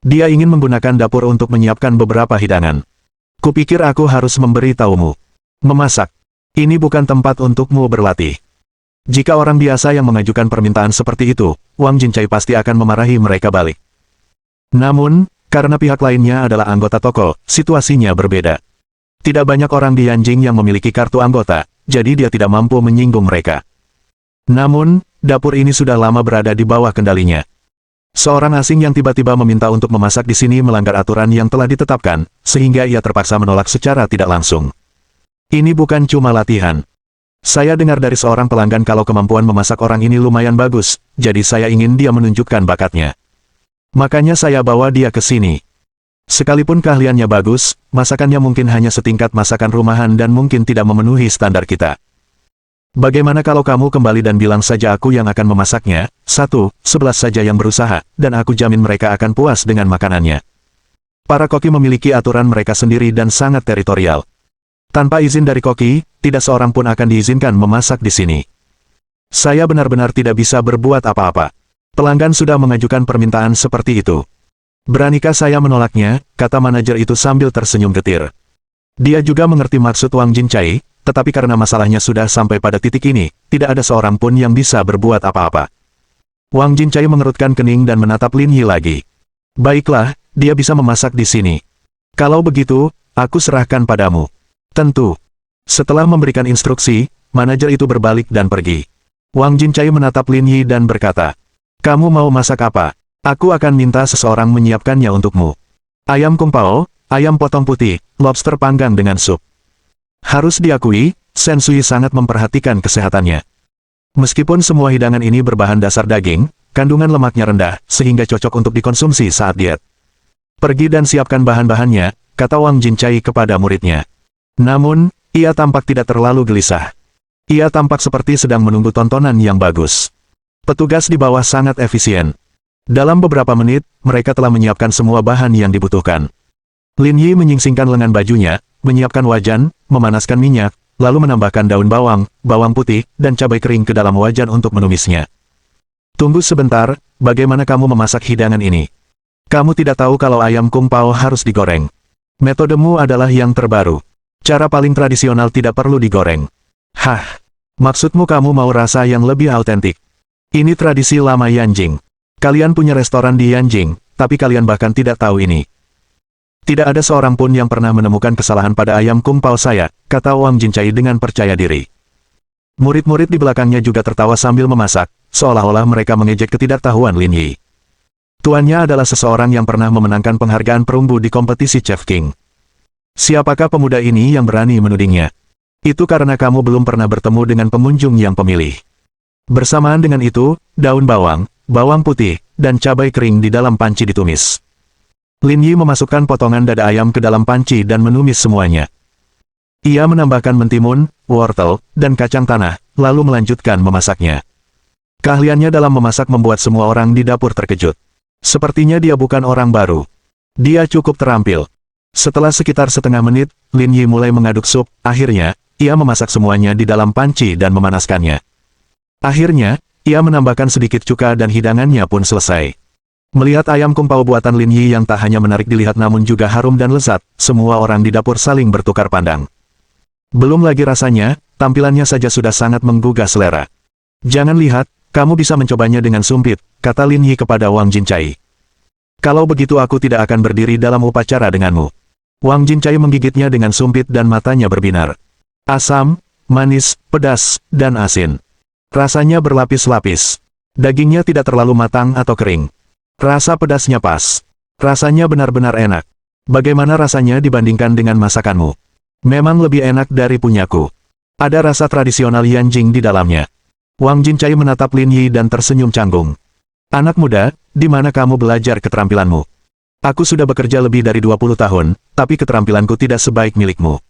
Dia ingin menggunakan dapur untuk menyiapkan beberapa hidangan. Kupikir aku harus memberitahumu. Memasak. Ini bukan tempat untukmu berlatih. Jika orang biasa yang mengajukan permintaan seperti itu, Wang Jincai pasti akan memarahi mereka balik. Namun, karena pihak lainnya adalah anggota toko, situasinya berbeda. Tidak banyak orang di Yanjing yang memiliki kartu anggota, jadi dia tidak mampu menyinggung mereka. Namun, dapur ini sudah lama berada di bawah kendalinya. Seorang asing yang tiba-tiba meminta untuk memasak di sini melanggar aturan yang telah ditetapkan, sehingga ia terpaksa menolak secara tidak langsung. Ini bukan cuma latihan. Saya dengar dari seorang pelanggan kalau kemampuan memasak orang ini lumayan bagus, jadi saya ingin dia menunjukkan bakatnya. Makanya saya bawa dia ke sini. Sekalipun keahliannya bagus, masakannya mungkin hanya setingkat masakan rumahan dan mungkin tidak memenuhi standar kita. Bagaimana kalau kamu kembali dan bilang saja aku yang akan memasaknya, 11 saja yang berusaha, dan aku jamin mereka akan puas dengan makanannya. Para koki memiliki aturan mereka sendiri dan sangat teritorial. Tanpa izin dari koki, tidak seorang pun akan diizinkan memasak di sini. Saya benar-benar tidak bisa berbuat apa-apa. Pelanggan sudah mengajukan permintaan seperti itu. Beranikah saya menolaknya, kata manajer itu sambil tersenyum getir. Dia juga mengerti maksud Wang Jincai, tetapi karena masalahnya sudah sampai pada titik ini, tidak ada seorang pun yang bisa berbuat apa-apa. Wang Jincai mengerutkan kening dan menatap Lin Yi lagi. Baiklah, dia bisa memasak di sini. Kalau begitu, aku serahkan padamu. Tentu. Setelah memberikan instruksi, manajer itu berbalik dan pergi. Wang Jincai menatap Lin Yi dan berkata, kamu mau masak apa? Aku akan minta seseorang menyiapkannya untukmu. Ayam kung pao, ayam potong putih, lobster panggang dengan sup. Harus diakui, Shen Sui sangat memperhatikan kesehatannya. Meskipun semua hidangan ini berbahan dasar daging, kandungan lemaknya rendah, sehingga cocok untuk dikonsumsi saat diet. Pergi dan siapkan bahan-bahannya, kata Wang Jincai kepada muridnya. Namun, ia tampak tidak terlalu gelisah. Ia tampak seperti sedang menunggu tontonan yang bagus. Petugas di bawah sangat efisien. Dalam beberapa menit, mereka telah menyiapkan semua bahan yang dibutuhkan. Lin Yi menyingsingkan lengan bajunya, menyiapkan wajan, memanaskan minyak, lalu menambahkan daun bawang, bawang putih, dan cabai kering ke dalam wajan untuk menumisnya. Tunggu sebentar, bagaimana kamu memasak hidangan ini? Kamu tidak tahu kalau ayam kung pao harus digoreng. Metodemu adalah yang terbaru. Cara paling tradisional tidak perlu digoreng. Hah? Maksudmu kamu mau rasa yang lebih autentik? Ini tradisi lama Yanjing. Kalian punya restoran di Yanjing, tapi kalian bahkan tidak tahu ini. Tidak ada seorang pun yang pernah menemukan kesalahan pada ayam kung pao saya, kata Wang Jincai dengan percaya diri. Murid-murid di belakangnya juga tertawa sambil memasak, seolah-olah mereka mengejek ketidaktahuan Lin Yi. Tuannya adalah seseorang yang pernah memenangkan penghargaan perunggu di kompetisi Chef King. Siapakah pemuda ini yang berani menudingnya? Itu karena kamu belum pernah bertemu dengan pengunjung yang pemilih. Bersamaan dengan itu, daun bawang, bawang putih, dan cabai kering di dalam panci ditumis. Lin Yi memasukkan potongan dada ayam ke dalam panci dan menumis semuanya. Ia menambahkan mentimun, wortel, dan kacang tanah, lalu melanjutkan memasaknya. Keahliannya dalam memasak membuat semua orang di dapur terkejut. Sepertinya dia bukan orang baru. Dia cukup terampil. Setelah sekitar setengah menit, Lin Yi mulai mengaduk sup, akhirnya, ia memasak semuanya di dalam panci dan memanaskannya. Akhirnya, ia menambahkan sedikit cuka dan hidangannya pun selesai. Melihat ayam kung pao buatan Lin Yi yang tak hanya menarik dilihat namun juga harum dan lezat, semua orang di dapur saling bertukar pandang. Belum lagi rasanya, tampilannya saja sudah sangat menggugah selera. Jangan lihat, kamu bisa mencobanya dengan sumpit, kata Lin Yi kepada Wang Jincai. Kalau begitu aku tidak akan berdiri dalam upacara denganmu. Wang Jincai menggigitnya dengan sumpit dan matanya berbinar. Asam, manis, pedas, dan asin. Rasanya berlapis-lapis. Dagingnya tidak terlalu matang atau kering. Rasa pedasnya pas. Rasanya benar-benar enak. Bagaimana rasanya dibandingkan dengan masakanmu? Memang lebih enak dari punyaku. Ada rasa tradisional Yanjing di dalamnya. Wang Jincai menatap Lin Yi dan tersenyum canggung. Anak muda, di mana kamu belajar keterampilanmu? Aku sudah bekerja lebih dari 20 tahun, tapi keterampilanku tidak sebaik milikmu.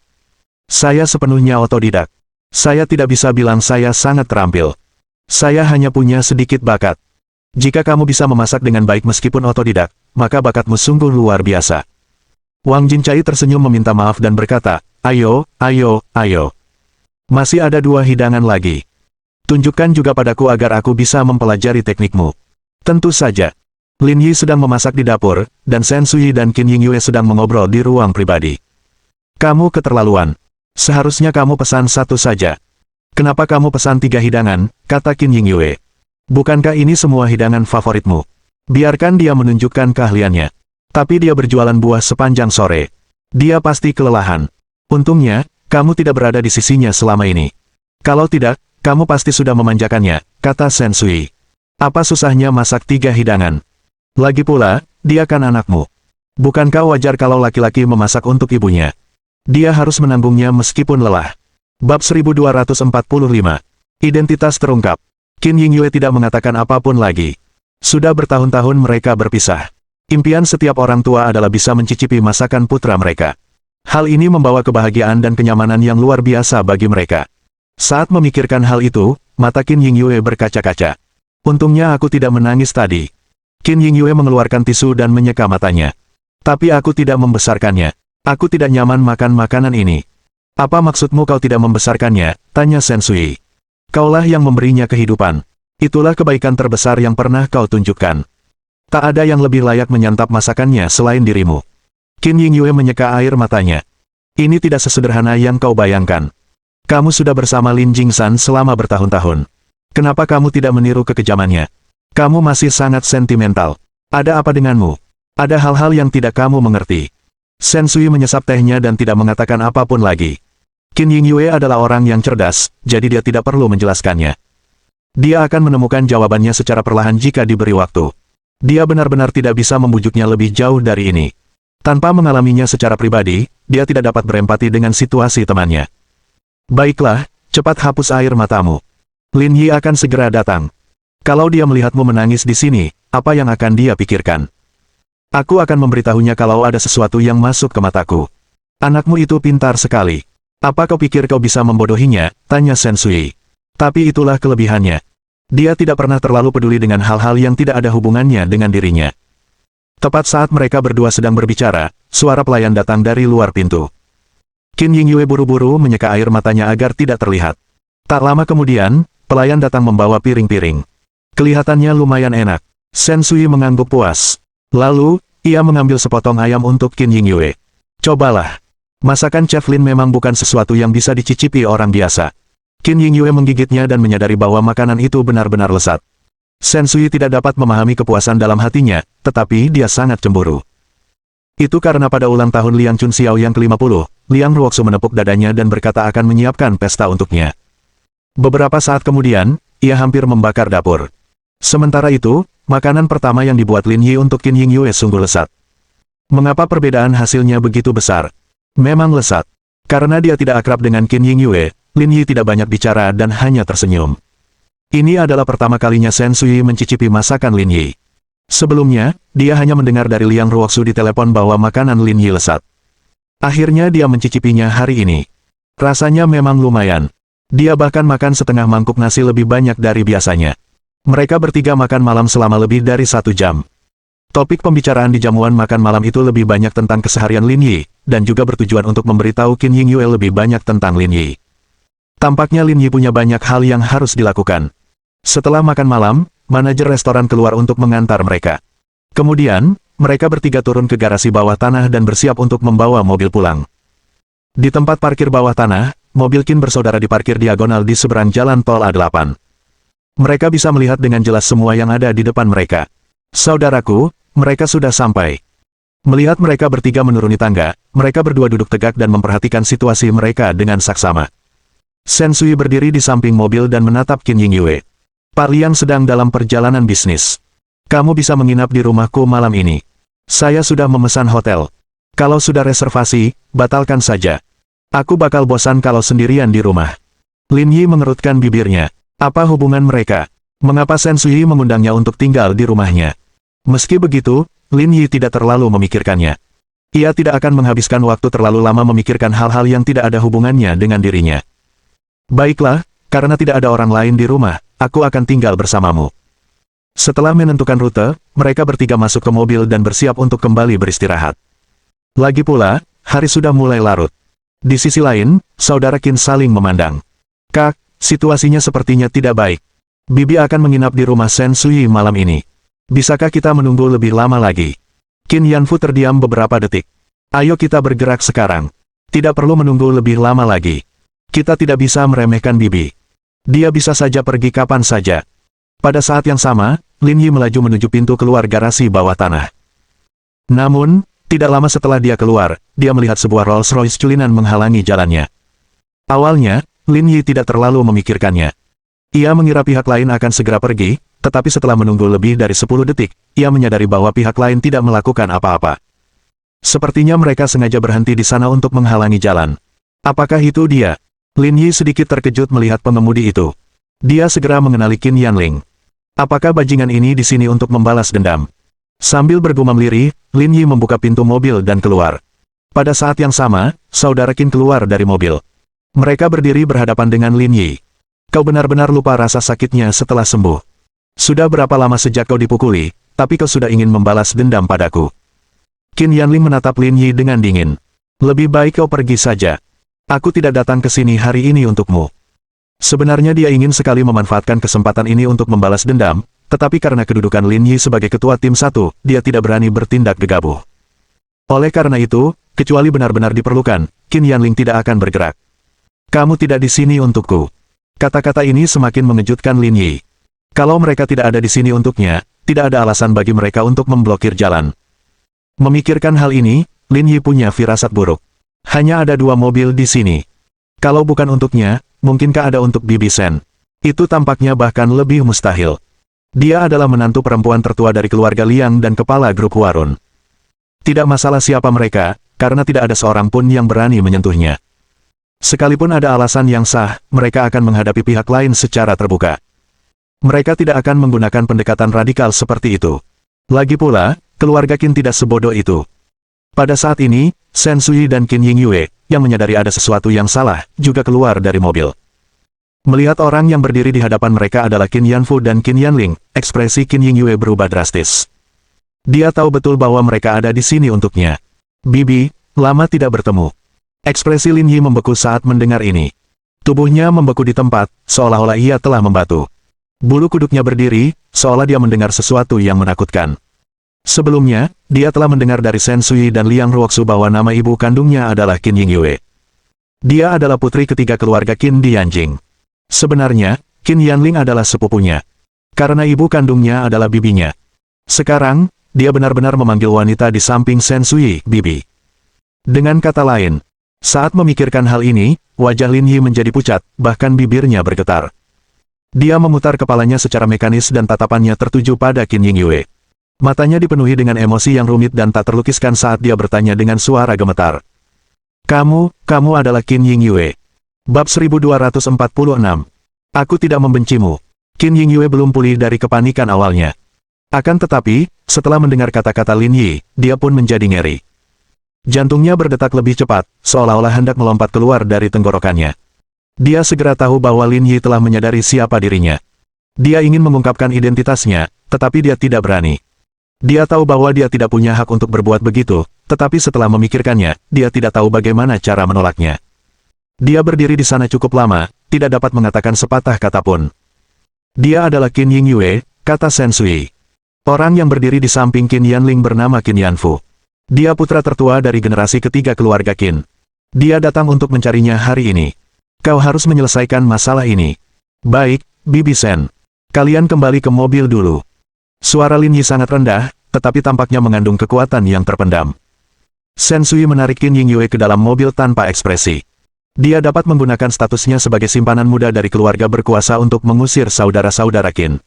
Saya sepenuhnya otodidak. Saya tidak bisa bilang saya sangat terampil. Saya hanya punya sedikit bakat. Jika kamu bisa memasak dengan baik meskipun otodidak, maka bakatmu sungguh luar biasa. Wang Jincai tersenyum meminta maaf dan berkata, ayo, ayo, ayo. Masih ada 2 hidangan lagi. Tunjukkan juga padaku agar aku bisa mempelajari teknikmu. Tentu saja. Lin Yi sedang memasak di dapur, dan Shen Sui dan Qin Yingyue sedang mengobrol di ruang pribadi. Kamu keterlaluan. Seharusnya kamu pesan 1 saja. Kenapa kamu pesan 3 hidangan, kata Qin Yingyue. Bukankah ini semua hidangan favoritmu? Biarkan dia menunjukkan keahliannya. Tapi dia berjualan buah sepanjang sore. Dia pasti kelelahan. Untungnya, kamu tidak berada di sisinya selama ini. Kalau tidak, kamu pasti sudah memanjakannya, kata Shen Sui. Apa susahnya masak 3 hidangan? Lagi pula, dia kan anakmu. Bukankah wajar kalau laki-laki memasak untuk ibunya? Dia harus menanggungnya meskipun lelah. Bab 1245. Identitas terungkap. Qin Yingyue tidak mengatakan apapun lagi. Sudah bertahun-tahun mereka berpisah. Impian setiap orang tua adalah bisa mencicipi masakan putra mereka. Hal ini membawa kebahagiaan dan kenyamanan yang luar biasa bagi mereka. Saat memikirkan hal itu, mata Qin Yingyue berkaca-kaca. Untungnya aku tidak menangis tadi. Qin Yingyue mengeluarkan tisu dan menyeka matanya. Tapi aku tidak membesarkannya. Aku tidak nyaman makan makanan ini. Apa maksudmu kau tidak membesarkannya? Tanya Shen Sui. Kaulah yang memberinya kehidupan. Itulah kebaikan terbesar yang pernah kau tunjukkan. Tak ada yang lebih layak menyantap masakannya selain dirimu. Qin Yingyue menyeka air matanya. Ini tidak sesederhana yang kau bayangkan. Kamu sudah bersama Lin Jingsan selama bertahun-tahun. Kenapa kamu tidak meniru kekejamannya? Kamu masih sangat sentimental. Ada apa denganmu? Ada hal-hal yang tidak kamu mengerti. Shen Sui menyesap tehnya dan tidak mengatakan apapun lagi. Qin Yingyue adalah orang yang cerdas, jadi dia tidak perlu menjelaskannya. Dia akan menemukan jawabannya secara perlahan jika diberi waktu. Dia benar-benar tidak bisa membujuknya lebih jauh dari ini. Tanpa mengalaminya secara pribadi, dia tidak dapat berempati dengan situasi temannya. Baiklah, cepat hapus air matamu. Lin Yi akan segera datang. Kalau dia melihatmu menangis di sini, apa yang akan dia pikirkan? Aku akan memberitahunya kalau ada sesuatu yang masuk ke mataku. Anakmu itu pintar sekali. Apa kau pikir kau bisa membodohinya? Tanya Shen Sui. Tapi itulah kelebihannya. Dia tidak pernah terlalu peduli dengan hal-hal yang tidak ada hubungannya dengan dirinya. Tepat saat mereka berdua sedang berbicara, suara pelayan datang dari luar pintu. Qin Yingyue buru-buru menyeka air matanya agar tidak terlihat. Tak lama kemudian, pelayan datang membawa piring-piring. Kelihatannya lumayan enak. Shen Sui mengangguk puas. Lalu, ia mengambil sepotong ayam untuk Qin Yingyue. Cobalah. Masakan Chef Lin memang bukan sesuatu yang bisa dicicipi orang biasa. Qin Yingyue menggigitnya dan menyadari bahwa makanan itu benar-benar lezat. Shen Sui tidak dapat memahami kepuasan dalam hatinya, tetapi dia sangat cemburu. Itu karena pada ulang tahun Liang Chunxiao yang ke-50, Liang Ruoxu menepuk dadanya dan berkata akan menyiapkan pesta untuknya. Beberapa saat kemudian, ia hampir membakar dapur. Sementara itu, makanan pertama yang dibuat Lin Yi untuk Qin Yingyue sungguh lezat. Mengapa perbedaan hasilnya begitu besar? Memang lezat. Karena dia tidak akrab dengan Qin Yingyue, Lin Yi tidak banyak bicara dan hanya tersenyum. Ini adalah pertama kalinya Shen Sui mencicipi masakan Lin Yi. Sebelumnya, dia hanya mendengar dari Liang Ruoxu di telepon bahwa makanan Lin Yi lezat. Akhirnya dia mencicipinya hari ini. Rasanya memang lumayan. Dia bahkan makan setengah mangkuk nasi lebih banyak dari biasanya. Mereka bertiga makan malam selama lebih dari 1 jam. Topik pembicaraan di jamuan makan malam itu lebih banyak tentang keseharian Lin Yi, dan juga bertujuan untuk memberitahu Qin Yingyue lebih banyak tentang Lin Yi. Tampaknya Lin Yi punya banyak hal yang harus dilakukan. Setelah makan malam, manajer restoran keluar untuk mengantar mereka. Kemudian, mereka bertiga turun ke garasi bawah tanah dan bersiap untuk membawa mobil pulang. Di tempat parkir bawah tanah, mobil Qin bersaudara diparkir diagonal di seberang jalan tol A8. Mereka bisa melihat dengan jelas semua yang ada di depan mereka. Saudaraku, mereka sudah sampai. Melihat mereka bertiga menuruni tangga, mereka berdua duduk tegak dan memperhatikan situasi mereka dengan saksama. Shen Sui berdiri di samping mobil dan menatap Qin Yingyue. Pak Liang sedang dalam perjalanan bisnis. Kamu bisa menginap di rumahku malam ini. Saya sudah memesan hotel. Kalau sudah reservasi, batalkan saja. Aku bakal bosan kalau sendirian di rumah. Lin Yi mengerutkan bibirnya. Apa hubungan mereka? Mengapa Shen Sui mengundangnya untuk tinggal di rumahnya? Meski begitu, Lin Yi tidak terlalu memikirkannya. Ia tidak akan menghabiskan waktu terlalu lama memikirkan hal-hal yang tidak ada hubungannya dengan dirinya. Baiklah, karena tidak ada orang lain di rumah, aku akan tinggal bersamamu. Setelah menentukan rute, mereka bertiga masuk ke mobil dan bersiap untuk kembali beristirahat. Lagi pula, hari sudah mulai larut. Di sisi lain, saudara Qin saling memandang. Kak, situasinya sepertinya tidak baik. Bibi akan menginap di rumah Shen Sui malam ini. Bisakah kita menunggu lebih lama lagi? Qin Yanfu terdiam beberapa detik. Ayo kita bergerak sekarang. Tidak perlu menunggu lebih lama lagi. Kita tidak bisa meremehkan Bibi. Dia bisa saja pergi kapan saja. Pada saat yang sama, Lin Yi melaju menuju pintu keluar garasi bawah tanah. Namun, tidak lama setelah dia keluar, dia melihat sebuah Rolls-Royce culinan menghalangi jalannya. Awalnya, Lin Yi tidak terlalu memikirkannya. Ia mengira pihak lain akan segera pergi, tetapi setelah menunggu lebih dari 10 detik, ia menyadari bahwa pihak lain tidak melakukan apa-apa. Sepertinya mereka sengaja berhenti di sana untuk menghalangi jalan. Apakah itu dia? Lin Yi sedikit terkejut melihat pengemudi itu. Dia segera mengenali Qin Yanling. Apakah bajingan ini di sini untuk membalas dendam? Sambil bergumam lirih, Lin Yi membuka pintu mobil dan keluar. Pada saat yang sama, saudara Qin keluar dari mobil. Mereka berdiri berhadapan dengan Lin Yi. Kau benar-benar lupa rasa sakitnya setelah sembuh. Sudah berapa lama sejak kau dipukuli, tapi kau sudah ingin membalas dendam padaku. Qin Yanling menatap Lin Yi dengan dingin. Lebih baik kau pergi saja. Aku tidak datang ke sini hari ini untukmu. Sebenarnya dia ingin sekali memanfaatkan kesempatan ini untuk membalas dendam, tetapi karena kedudukan Lin Yi sebagai ketua tim 1, dia tidak berani bertindak gegabah. Oleh karena itu, kecuali benar-benar diperlukan, Qin Yanling tidak akan bergerak. Kamu tidak di sini untukku. Kata-kata ini semakin mengejutkan Lin Yi. Kalau mereka tidak ada di sini untuknya, tidak ada alasan bagi mereka untuk memblokir jalan. Memikirkan hal ini, Lin Yi punya firasat buruk. Hanya ada 2 mobil di sini. Kalau bukan untuknya, mungkinkah ada untuk Bibi Shen? Itu tampaknya bahkan lebih mustahil. Dia adalah menantu perempuan tertua dari keluarga Liang dan kepala grup Huarun. Tidak masalah siapa mereka, karena tidak ada seorang pun yang berani menyentuhnya. Sekalipun ada alasan yang sah, mereka akan menghadapi pihak lain secara terbuka. Mereka tidak akan menggunakan pendekatan radikal seperti itu. Lagi pula, keluarga Qin tidak sebodoh itu. Pada saat ini, Shen Sui dan Qin Yingyue, yang menyadari ada sesuatu yang salah, juga keluar dari mobil. Melihat orang yang berdiri di hadapan mereka adalah Qin Yanfu dan Qin Yanling, ekspresi Qin Yingyue berubah drastis. Dia tahu betul bahwa mereka ada di sini untuknya. Bibi, lama tidak bertemu. Ekspresi Lin Yi membeku saat mendengar ini. Tubuhnya membeku di tempat, seolah-olah ia telah membatu. Bulu kuduknya berdiri, seolah dia mendengar sesuatu yang menakutkan. Sebelumnya, dia telah mendengar dari Shen Sui dan Liang Ruoxu bahwa nama ibu kandungnya adalah Qin Yingyue. Dia adalah putri ketiga keluarga Qin di Yanjing. Sebenarnya, Qin Yanling adalah sepupunya. Karena ibu kandungnya adalah bibinya. Sekarang, dia benar-benar memanggil wanita di samping Shen Sui, bibi. Dengan kata lain, saat memikirkan hal ini, wajah Lin Yi menjadi pucat, bahkan bibirnya bergetar. Dia memutar kepalanya secara mekanis dan tatapannya tertuju pada Qin Yingyue. Matanya dipenuhi dengan emosi yang rumit dan tak terlukiskan saat dia bertanya dengan suara gemetar. Kamu adalah Qin Yingyue. Bab 1246. Aku tidak membencimu. Qin Yingyue belum pulih dari kepanikan awalnya. Akan tetapi, setelah mendengar kata-kata Lin Yi, dia pun menjadi ngeri. Jantungnya berdetak lebih cepat, seolah-olah hendak melompat keluar dari tenggorokannya. Dia segera tahu bahwa Lin Yi telah menyadari siapa dirinya. Dia ingin mengungkapkan identitasnya, tetapi dia tidak berani. Dia tahu bahwa dia tidak punya hak untuk berbuat begitu, tetapi setelah memikirkannya, dia tidak tahu bagaimana cara menolaknya. Dia berdiri di sana cukup lama, tidak dapat mengatakan sepatah kata pun. Dia adalah Qin Yingyue, kata Shen Sui. Orang yang berdiri di samping Qin Yanling bernama Qin Yanfu. Dia putra tertua dari generasi ketiga keluarga Qin. Dia datang untuk mencarinya hari ini. Kau harus menyelesaikan masalah ini. Baik, Bibi Shen. Kalian kembali ke mobil dulu. Suara Lin Yi sangat rendah, tetapi tampaknya mengandung kekuatan yang terpendam. Shen Sui menarik Qin Yingyue ke dalam mobil tanpa ekspresi. Dia dapat menggunakan statusnya sebagai simpanan muda dari keluarga berkuasa untuk mengusir saudara-saudara Qin.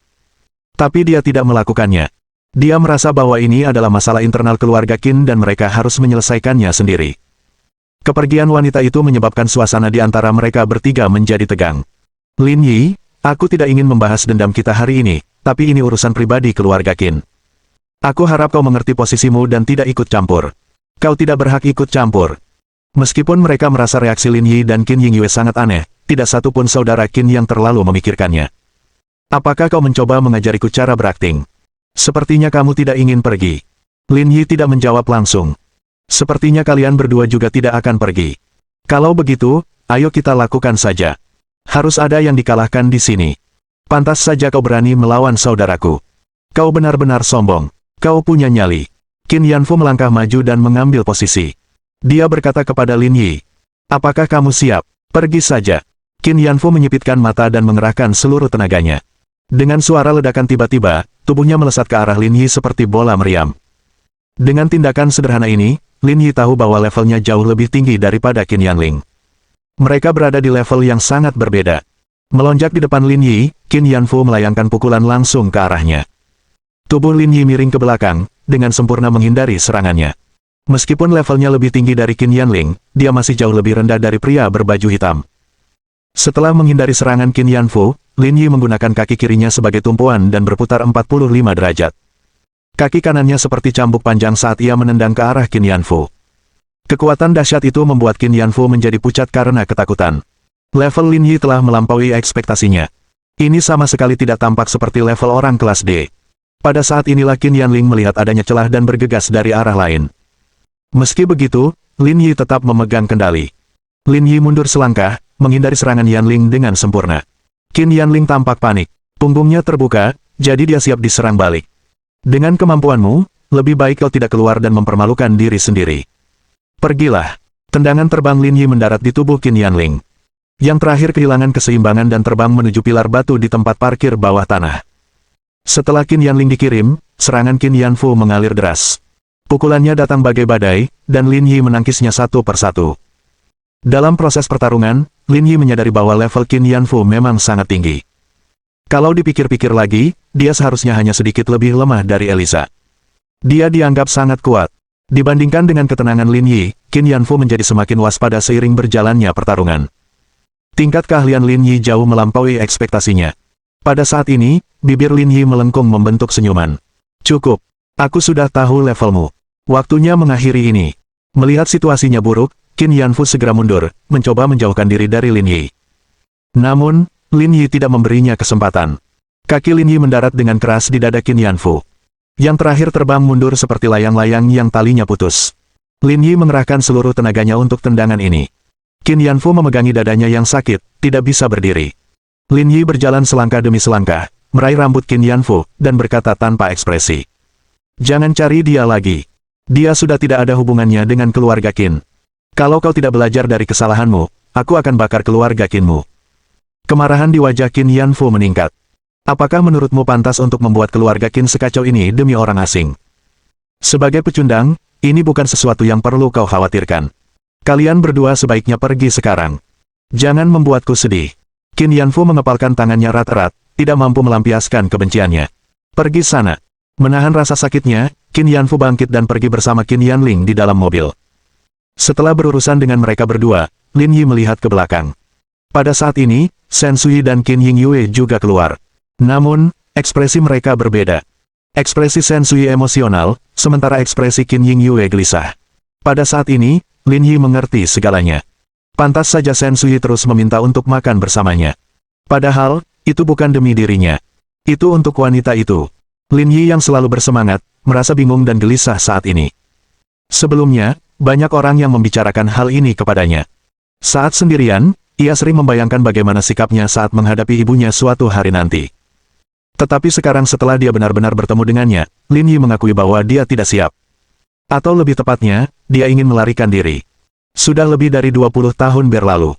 Tapi dia tidak melakukannya. Dia merasa bahwa ini adalah masalah internal keluarga Qin dan mereka harus menyelesaikannya sendiri. Kepergian wanita itu menyebabkan suasana di antara mereka bertiga menjadi tegang. Lin Yi, aku tidak ingin membahas dendam kita hari ini, tapi ini urusan pribadi keluarga Qin. Aku harap kau mengerti posisimu dan tidak ikut campur. Kau tidak berhak ikut campur. Meskipun mereka merasa reaksi Lin Yi dan Qin Yingyue sangat aneh, tidak satu pun saudara Qin yang terlalu memikirkannya. Apakah kau mencoba mengajariku cara berakting? Sepertinya kamu tidak ingin pergi. Lin Yi tidak menjawab langsung. Sepertinya kalian berdua juga tidak akan pergi. Kalau begitu, ayo kita lakukan saja. Harus ada yang dikalahkan di sini. Pantas saja kau berani melawan saudaraku. Kau benar-benar sombong. Kau punya nyali. Qin Yanfu melangkah maju dan mengambil posisi. Dia berkata kepada Lin Yi. Apakah kamu siap? Pergi saja. Qin Yanfu menyipitkan mata dan mengerahkan seluruh tenaganya. Dengan suara ledakan tiba-tiba, tubuhnya melesat ke arah Lin Yi seperti bola meriam. Dengan tindakan sederhana ini, Lin Yi tahu bahwa levelnya jauh lebih tinggi daripada Qin Yanling. Mereka berada di level yang sangat berbeda. Melonjak di depan Lin Yi, Qin Yanfu melayangkan pukulan langsung ke arahnya. Tubuh Lin Yi miring ke belakang, dengan sempurna menghindari serangannya. Meskipun levelnya lebih tinggi dari Qin Yanling, dia masih jauh lebih rendah dari pria berbaju hitam. Setelah menghindari serangan Qin Yanfu, Lin Yi menggunakan kaki kirinya sebagai tumpuan dan berputar 45 derajat. Kaki kanannya seperti cambuk panjang saat ia menendang ke arah Qin Yanfu. Kekuatan dahsyat itu membuat Qin Yanfu menjadi pucat karena ketakutan. Level Lin Yi telah melampaui ekspektasinya. Ini sama sekali tidak tampak seperti level orang kelas D. Pada saat inilah Qin Yanling melihat adanya celah dan bergegas dari arah lain. Meski begitu, Lin Yi tetap memegang kendali. Lin Yi mundur selangkah, menghindari serangan Yanling dengan sempurna. Qin Yanling tampak panik. Punggungnya terbuka, jadi dia siap diserang balik. Dengan kemampuanmu, lebih baik kau tidak keluar dan mempermalukan diri sendiri. Pergilah. Tendangan terbang Lin Yi mendarat di tubuh Qin Yanling. Yang terakhir kehilangan keseimbangan dan terbang menuju pilar batu di tempat parkir bawah tanah. Setelah Qin Yanling dikirim, serangan Qin Yanfu mengalir deras. Pukulannya datang bagai badai, dan Lin Yi menangkisnya satu persatu. Dalam proses pertarungan, Lin Yi menyadari bahwa level Qin Yanfu memang sangat tinggi. Kalau dipikir-pikir lagi, dia seharusnya hanya sedikit lebih lemah dari Elisa. Dia dianggap sangat kuat. Dibandingkan dengan ketenangan Lin Yi, Qin Yanfu menjadi semakin waspada seiring berjalannya pertarungan. Tingkat keahlian Lin Yi jauh melampaui ekspektasinya. Pada saat ini, bibir Lin Yi melengkung membentuk senyuman. Cukup. Aku sudah tahu levelmu. Waktunya mengakhiri ini. Melihat situasinya buruk, Qin Yanfu segera mundur, mencoba menjauhkan diri dari Lin Yi. Namun, Lin Yi tidak memberinya kesempatan. Kaki Lin Yi mendarat dengan keras di dada Qin Yanfu. Yang terakhir terbang mundur seperti layang-layang yang talinya putus. Lin Yi mengerahkan seluruh tenaganya untuk tendangan ini. Qin Yanfu memegangi dadanya yang sakit, tidak bisa berdiri. Lin Yi berjalan selangkah demi selangkah, meraih rambut Qin Yanfu, dan berkata tanpa ekspresi. Jangan cari dia lagi. Dia sudah tidak ada hubungannya dengan keluarga Qin. Kalau kau tidak belajar dari kesalahanmu, aku akan bakar keluarga Qinmu. Kemarahan di wajah Qin Yanfu meningkat. Apakah menurutmu pantas untuk membuat keluarga Qin sekacau ini demi orang asing? Sebagai pecundang, ini bukan sesuatu yang perlu kau khawatirkan. Kalian berdua sebaiknya pergi sekarang. Jangan membuatku sedih. Qin Yanfu mengepalkan tangannya erat-erat, tidak mampu melampiaskan kebenciannya. Pergi sana. Menahan rasa sakitnya, Qin Yanfu bangkit dan pergi bersama Qin Yanling di dalam mobil. Setelah berurusan dengan mereka berdua, Lin Yi melihat ke belakang. Pada saat ini, Shen Sui dan Qin Yingyue juga keluar. Namun, ekspresi mereka berbeda. Ekspresi Shen Sui emosional, sementara ekspresi Qin Yingyue gelisah. Pada saat ini, Lin Yi mengerti segalanya. Pantas saja Shen Sui terus meminta untuk makan bersamanya. Padahal, itu bukan demi dirinya. Itu untuk wanita itu. Lin Yi yang selalu bersemangat, merasa bingung dan gelisah saat ini. Sebelumnya, banyak orang yang membicarakan hal ini kepadanya. Saat sendirian, ia sering membayangkan bagaimana sikapnya saat menghadapi ibunya suatu hari nanti. Tetapi sekarang setelah dia benar-benar bertemu dengannya, Lin Yi mengakui bahwa dia tidak siap. Atau lebih tepatnya, dia ingin melarikan diri. Sudah lebih dari 20 tahun berlalu.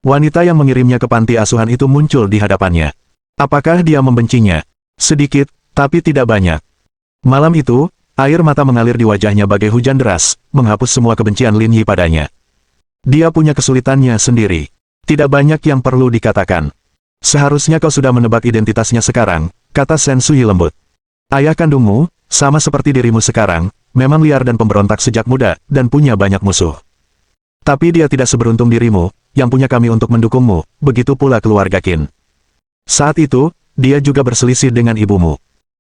Wanita yang mengirimnya ke panti asuhan itu muncul di hadapannya. Apakah dia membencinya? Sedikit, tapi tidak banyak. Malam itu, air mata mengalir di wajahnya bagai hujan deras, menghapus semua kebencian Lin Yi padanya. Dia punya kesulitannya sendiri. Tidak banyak yang perlu dikatakan. Seharusnya kau sudah menebak identitasnya sekarang, kata Shen Sui lembut. Ayah kandungmu, sama seperti dirimu sekarang, memang liar dan pemberontak sejak muda, dan punya banyak musuh. Tapi dia tidak seberuntung dirimu, yang punya kami untuk mendukungmu, begitu pula keluarga Qin. Saat itu, dia juga berselisih dengan ibumu.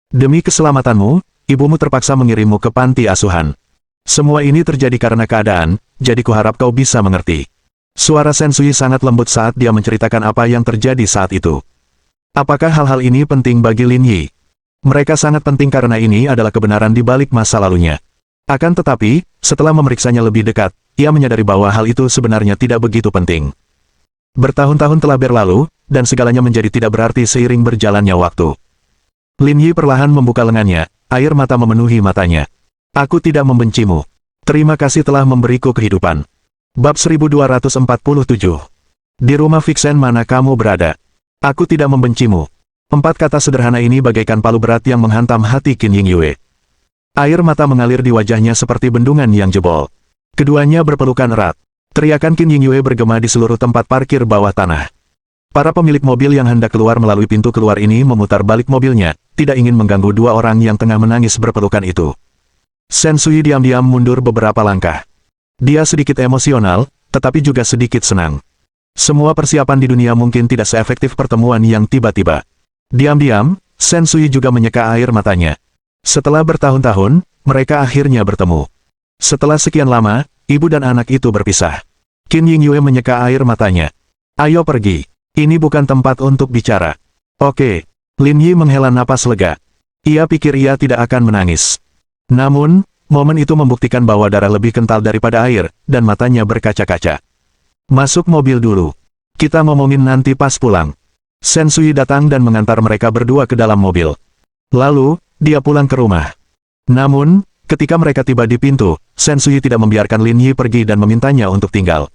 Demi keselamatanmu, ibumu terpaksa mengirimmu ke panti asuhan. Semua ini terjadi karena keadaan, jadi kuharap kau bisa mengerti. Suara Sensui sangat lembut saat dia menceritakan apa yang terjadi saat itu. Apakah hal-hal ini penting bagi Lin Yi? Mereka sangat penting karena ini adalah kebenaran di balik masa lalunya. Akan tetapi, setelah memeriksanya lebih dekat, ia menyadari bahwa hal itu sebenarnya tidak begitu penting. Bertahun-tahun telah berlalu, dan segalanya menjadi tidak berarti seiring berjalannya waktu. Lin Yi perlahan membuka lengannya, air mata memenuhi matanya. Aku tidak membencimu. Terima kasih telah memberiku kehidupan. Bab 1247. Di rumah Vixen mana kamu berada? Aku tidak membencimu. 4 kata sederhana ini bagaikan palu berat yang menghantam hati Qin Yingyue. Air mata mengalir di wajahnya seperti bendungan yang jebol. Keduanya berpelukan erat. Teriakan Qin Yingyue bergema di seluruh tempat parkir bawah tanah. Para pemilik mobil yang hendak keluar melalui pintu keluar ini memutar balik mobilnya, tidak ingin mengganggu dua orang yang tengah menangis berpelukan itu. Sensui diam-diam mundur beberapa langkah. Dia sedikit emosional, tetapi juga sedikit senang. Semua persiapan di dunia mungkin tidak seefektif pertemuan yang tiba-tiba. Diam-diam, Sensui juga menyeka air matanya. Setelah bertahun-tahun, mereka akhirnya bertemu. Setelah sekian lama, ibu dan anak itu berpisah. Qin Yingyue menyeka air matanya. Ayo pergi. Ini bukan tempat untuk bicara. Oke. Lin Yi menghela napas lega. Ia pikir ia tidak akan menangis. Namun, momen itu membuktikan bahwa darah lebih kental daripada air, dan matanya berkaca-kaca. Masuk mobil dulu. Kita ngomongin nanti pas pulang. Sensui datang dan mengantar mereka berdua ke dalam mobil. Lalu, dia pulang ke rumah. Namun, ketika mereka tiba di pintu, Sensui tidak membiarkan Lin Yi pergi dan memintanya untuk tinggal.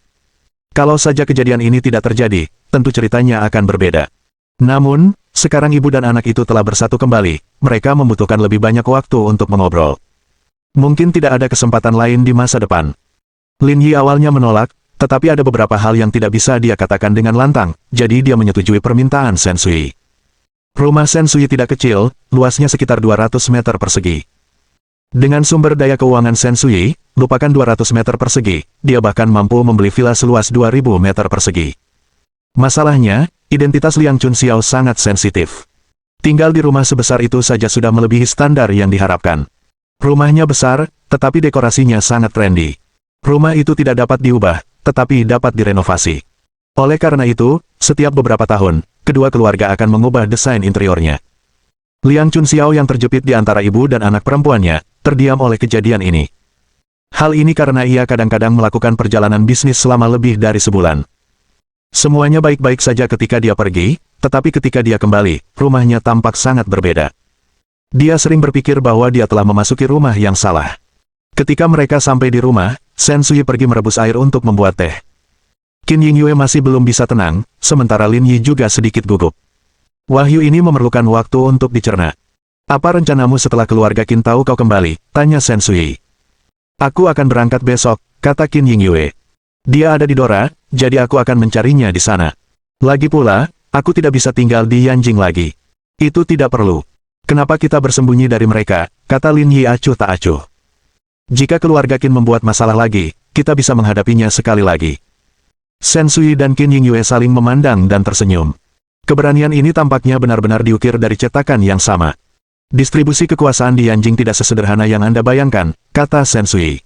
Kalau saja kejadian ini tidak terjadi, tentu ceritanya akan berbeda. Namun, sekarang ibu dan anak itu telah bersatu kembali, mereka membutuhkan lebih banyak waktu untuk mengobrol. Mungkin tidak ada kesempatan lain di masa depan. Lin Yi awalnya menolak, tetapi ada beberapa hal yang tidak bisa dia katakan dengan lantang, jadi dia menyetujui permintaan Sensui. Rumah Sensui tidak kecil, luasnya sekitar 200 meter persegi. Dengan sumber daya keuangan Sensui, lupakan 200 meter persegi, dia bahkan mampu membeli villa seluas 2000 meter persegi. Masalahnya, identitas Liang Chunxiao sangat sensitif. Tinggal di rumah sebesar itu saja sudah melebihi standar yang diharapkan. Rumahnya besar, tetapi dekorasinya sangat trendy. Rumah itu tidak dapat diubah, tetapi dapat direnovasi. Oleh karena itu, setiap beberapa tahun, kedua keluarga akan mengubah desain interiornya. Liang Chunxiao yang terjepit di antara ibu dan anak perempuannya, terdiam oleh kejadian ini. Hal ini karena ia kadang-kadang melakukan perjalanan bisnis selama lebih dari sebulan. Semuanya baik-baik saja ketika dia pergi, tetapi ketika dia kembali, rumahnya tampak sangat berbeda. Dia sering berpikir bahwa dia telah memasuki rumah yang salah. Ketika mereka sampai di rumah, Sensui pergi merebus air untuk membuat teh. Qin Yingyue masih belum bisa tenang, sementara Lin Yi juga sedikit gugup. Wahyu ini memerlukan waktu untuk dicerna. Apa rencanamu setelah keluarga Qin tahu kau kembali? Tanya Sensui. Aku akan berangkat besok, kata Qin Yingyue. Dia ada di Dora, jadi aku akan mencarinya di sana. Lagi pula, aku tidak bisa tinggal di Yanjing lagi. Itu tidak perlu. Kenapa kita bersembunyi dari mereka, kata Lin Yi acuh tak acuh. Jika keluarga Qin membuat masalah lagi, kita bisa menghadapinya sekali lagi. Sensui dan Qin Yingyue saling memandang dan tersenyum. Keberanian ini tampaknya benar-benar diukir dari cetakan yang sama. Distribusi kekuasaan di Yanjing tidak sesederhana yang Anda bayangkan, kata Sensui.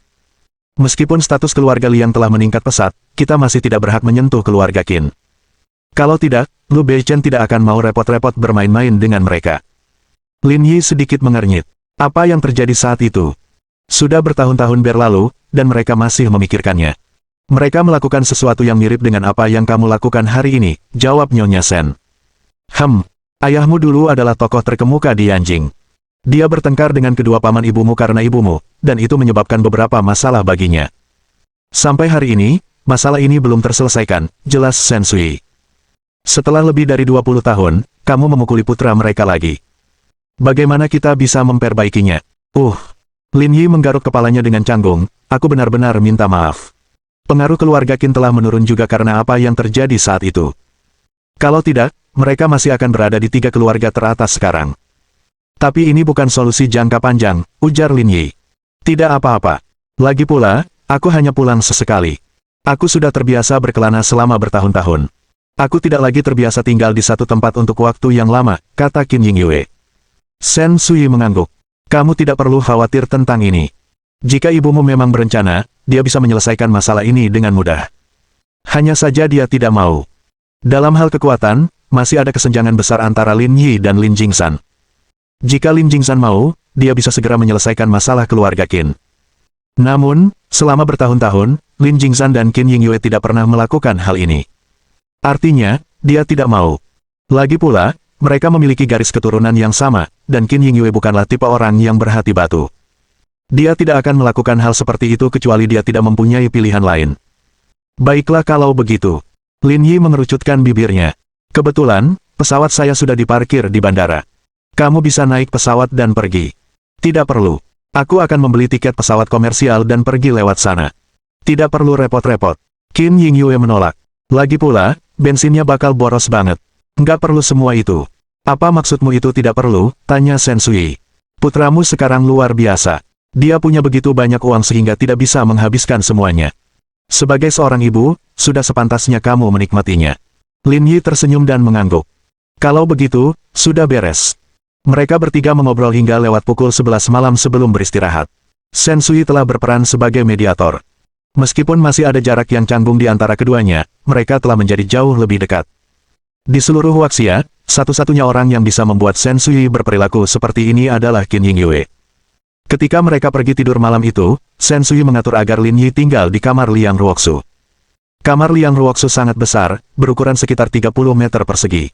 Meskipun status keluarga Liang telah meningkat pesat, kita masih tidak berhak menyentuh keluarga Qin. Kalau tidak, Lu Beichen tidak akan mau repot-repot bermain-main dengan mereka. Lin Yi sedikit mengernyit. Apa yang terjadi saat itu? Sudah bertahun-tahun berlalu, dan mereka masih memikirkannya. Mereka melakukan sesuatu yang mirip dengan apa yang kamu lakukan hari ini, jawab Nyonya Sen. Ayahmu dulu adalah tokoh terkemuka di Yanjing. Dia bertengkar dengan kedua paman ibumu karena ibumu, dan itu menyebabkan beberapa masalah baginya. Sampai hari ini, masalah ini belum terselesaikan, jelas Sensui. Setelah lebih dari 20 tahun, kamu memukuli putra mereka lagi. Bagaimana kita bisa memperbaikinya? Lin Yi menggaruk kepalanya dengan canggung, aku benar-benar minta maaf. Pengaruh keluarga Qin telah menurun juga karena apa yang terjadi saat itu. Kalau tidak, mereka masih akan berada di 3 keluarga teratas sekarang. Tapi ini bukan solusi jangka panjang, ujar Lin Yi. Tidak apa-apa. Lagi pula, aku hanya pulang sesekali. Aku sudah terbiasa berkelana selama bertahun-tahun. Aku tidak lagi terbiasa tinggal di satu tempat untuk waktu yang lama, kata Qin Yingyue. Sensui mengangguk. Kamu tidak perlu khawatir tentang ini. Jika ibumu memang berencana, dia bisa menyelesaikan masalah ini dengan mudah. Hanya saja dia tidak mau. Dalam hal kekuatan, masih ada kesenjangan besar antara Lin Yi dan Lin Jingsan. Jika Lin Jingsan mau, dia bisa segera menyelesaikan masalah keluarga Qin. Namun, selama bertahun-tahun, Lin Jingsan dan Qin Yingyue tidak pernah melakukan hal ini. Artinya, dia tidak mau. Lagi pula, mereka memiliki garis keturunan yang sama, dan Qin Yingyue bukanlah tipe orang yang berhati batu. Dia tidak akan melakukan hal seperti itu kecuali dia tidak mempunyai pilihan lain. Baiklah kalau begitu. Lin Yi mengerucutkan bibirnya. Kebetulan, pesawat saya sudah diparkir di bandara. Kamu bisa naik pesawat dan pergi. Tidak perlu. Aku akan membeli tiket pesawat komersial dan pergi lewat sana. Tidak perlu repot-repot. Qin Yingyue menolak. Lagi pula, bensinnya bakal boros banget. Nggak perlu semua itu. Apa maksudmu itu tidak perlu? Tanya Sensui. Putramu sekarang luar biasa. Dia punya begitu banyak uang sehingga tidak bisa menghabiskan semuanya. Sebagai seorang ibu, sudah sepantasnya kamu menikmatinya. Lin Yi tersenyum dan mengangguk. Kalau begitu, sudah beres. Mereka bertiga mengobrol hingga lewat pukul 11 malam sebelum beristirahat. Sensui telah berperan sebagai mediator. Meskipun masih ada jarak yang canggung di antara keduanya, mereka telah menjadi jauh lebih dekat. Di seluruh Huaxia, satu-satunya orang yang bisa membuat Sensui berperilaku seperti ini adalah Qin Yingyue. Ketika mereka pergi tidur malam itu, Sensui mengatur agar Lin Yi tinggal di kamar Liang Ruoxu. Kamar Liang Ruoxu sangat besar, berukuran sekitar 30 meter persegi.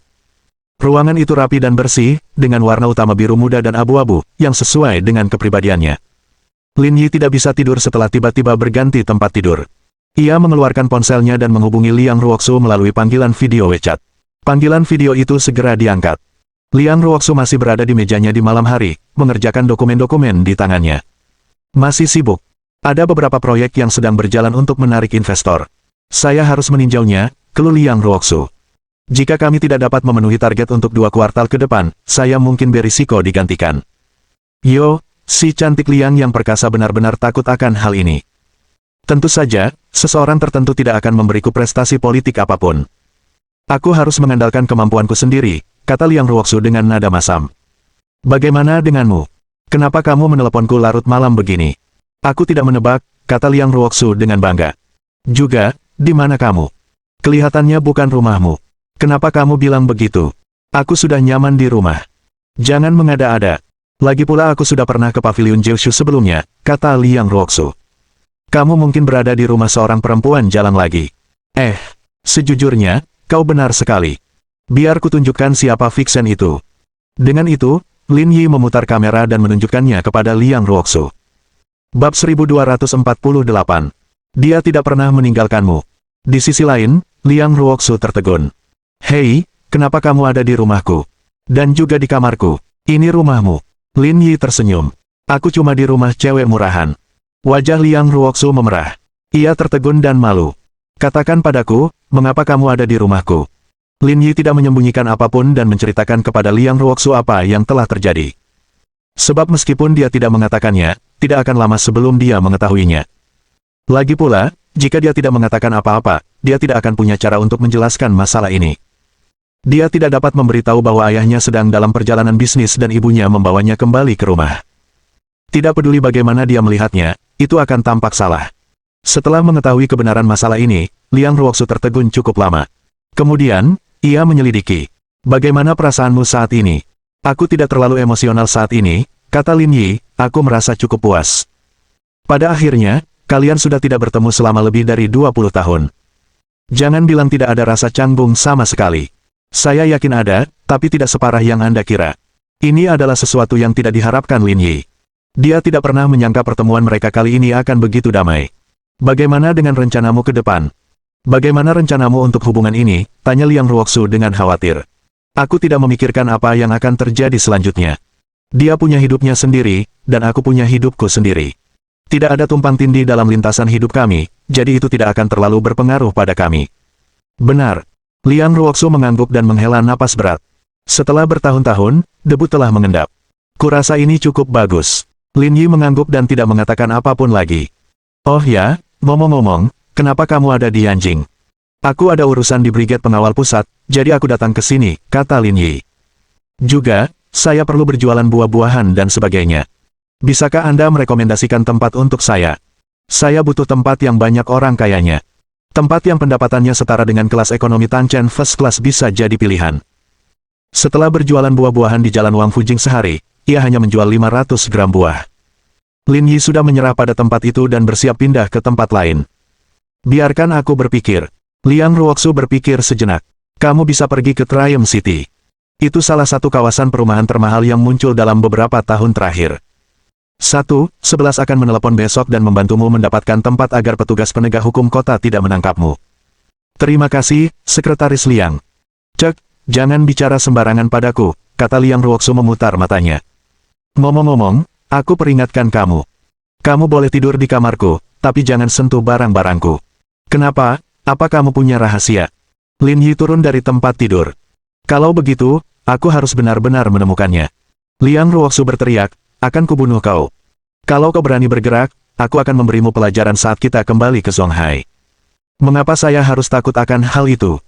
Ruangan itu rapi dan bersih, dengan warna utama biru muda dan abu-abu, yang sesuai dengan kepribadiannya. Lin Yi tidak bisa tidur setelah tiba-tiba berganti tempat tidur. Ia mengeluarkan ponselnya dan menghubungi Liang Ruoxu melalui panggilan video WeChat. Panggilan video itu segera diangkat. Liang Ruoxu masih berada di mejanya di malam hari, mengerjakan dokumen-dokumen di tangannya. Masih sibuk. Ada beberapa proyek yang sedang berjalan untuk menarik investor. Saya harus meninjaunya, keluh Liang Ruoxu. Jika kami tidak dapat memenuhi target untuk 2 kuartal ke depan, saya mungkin berisiko digantikan. Yo, si cantik Liang yang perkasa benar-benar takut akan hal ini. Tentu saja, seseorang tertentu tidak akan memberiku prestasi politik apapun. Aku harus mengandalkan kemampuanku sendiri, kata Liang Ruoxu dengan nada masam. Bagaimana denganmu? Kenapa kamu meneleponku larut malam begini? Aku tidak menebak, kata Liang Ruoxu dengan bangga. Juga, di mana kamu? Kelihatannya bukan rumahmu. Kenapa kamu bilang begitu? Aku sudah nyaman di rumah. Jangan mengada-ada. Lagi pula aku sudah pernah ke pavilion Jiushu sebelumnya, kata Liang Ruoxu. Kamu mungkin berada di rumah seorang perempuan jalan lagi. Sejujurnya, kau benar sekali. Biar kutunjukkan siapa Vixen itu. Dengan itu, Lin Yi memutar kamera dan menunjukkannya kepada Liang Ruoxu. Bab 1248. Dia tidak pernah meninggalkanmu. Di sisi lain, Liang Ruoxu tertegun. Hei, kenapa kamu ada di rumahku? Dan juga di kamarku. Ini rumahmu. Lin Yi tersenyum. Aku cuma di rumah cewek murahan. Wajah Liang Ruoxu memerah. Ia tertegun dan malu. Katakan padaku, mengapa kamu ada di rumahku? Lin Yi tidak menyembunyikan apapun dan menceritakan kepada Liang Ruoxu apa yang telah terjadi. Sebab meskipun dia tidak mengatakannya, tidak akan lama sebelum dia mengetahuinya. Lagi pula, jika dia tidak mengatakan apa-apa, dia tidak akan punya cara untuk menjelaskan masalah ini. Dia tidak dapat memberitahu bahwa ayahnya sedang dalam perjalanan bisnis dan ibunya membawanya kembali ke rumah. Tidak peduli bagaimana dia melihatnya, itu akan tampak salah. Setelah mengetahui kebenaran masalah ini, Liang Ruoxu tertegun cukup lama. Kemudian, ia menyelidiki. Bagaimana perasaanmu saat ini? Aku tidak terlalu emosional saat ini, kata Lin Yi, aku merasa cukup puas. Pada akhirnya, kalian sudah tidak bertemu selama lebih dari 20 tahun. Jangan bilang tidak ada rasa canggung sama sekali. Saya yakin ada, tapi tidak separah yang Anda kira. Ini adalah sesuatu yang tidak diharapkan Lin Yi. Dia tidak pernah menyangka pertemuan mereka kali ini akan begitu damai. Bagaimana dengan rencanamu ke depan? Bagaimana rencanamu untuk hubungan ini? Tanya Liang Ruoxu dengan khawatir. Aku tidak memikirkan apa yang akan terjadi selanjutnya. Dia punya hidupnya sendiri, dan aku punya hidupku sendiri. Tidak ada tumpang tindih dalam lintasan hidup kami, jadi itu tidak akan terlalu berpengaruh pada kami. Benar. Liang Ruoxu mengangguk dan menghela napas berat. Setelah bertahun-tahun, debu telah mengendap. Kurasa ini cukup bagus. Lin Yi mengangguk dan tidak mengatakan apapun lagi. Oh ya, ngomong-ngomong, kenapa kamu ada di Yanjing? Aku ada urusan di Brigade Pengawal Pusat, jadi aku datang ke sini, kata Lin Yi. Juga, saya perlu berjualan buah-buahan dan sebagainya. Bisakah Anda merekomendasikan tempat untuk saya? Saya butuh tempat yang banyak orang kayanya. Tempat yang pendapatannya setara dengan kelas ekonomi Tanchen First Class bisa jadi pilihan. Setelah berjualan buah-buahan di Jalan Wang Fujing sehari, ia hanya menjual 500 gram buah. Lin Yi sudah menyerah pada tempat itu dan bersiap pindah ke tempat lain. Biarkan aku berpikir. Liang Ruoxu berpikir sejenak. Kamu bisa pergi ke Triumph City. Itu salah satu kawasan perumahan termahal yang muncul dalam beberapa tahun terakhir. 1. 11 akan menelepon besok dan membantumu mendapatkan tempat agar petugas penegak hukum kota tidak menangkapmu. Terima kasih, Sekretaris Liang. Cek, jangan bicara sembarangan padaku, kata Liang Ruoxu memutar matanya. Ngomong-ngomong, aku peringatkan kamu. Kamu boleh tidur di kamarku, tapi jangan sentuh barang-barangku. Kenapa? Apa kamu punya rahasia? Lin Yi turun dari tempat tidur. Kalau begitu, aku harus benar-benar menemukannya. Liang Ruoxu berteriak, akan kubunuh kau. Kalau kau berani bergerak, aku akan memberimu pelajaran saat kita kembali ke Zonghai. Mengapa saya harus takut akan hal itu?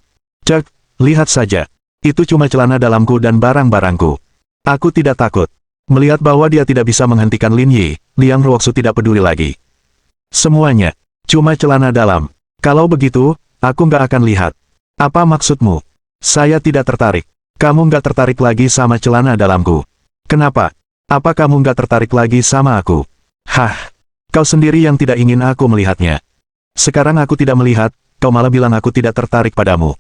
Cek, lihat saja. Itu cuma celana dalamku dan barang-barangku. Aku tidak takut. Melihat bahwa dia tidak bisa menghentikan Lin Yi, Liang Ruoxu tidak peduli lagi. Semuanya, cuma celana dalam. Kalau begitu, aku nggak akan lihat. Apa maksudmu? Saya tidak tertarik. Kamu nggak tertarik lagi sama celana dalamku. Kenapa? Apa kamu nggak tertarik lagi sama aku? Hah? Kau sendiri yang tidak ingin aku melihatnya. Sekarang aku tidak melihat, kau malah bilang aku tidak tertarik padamu.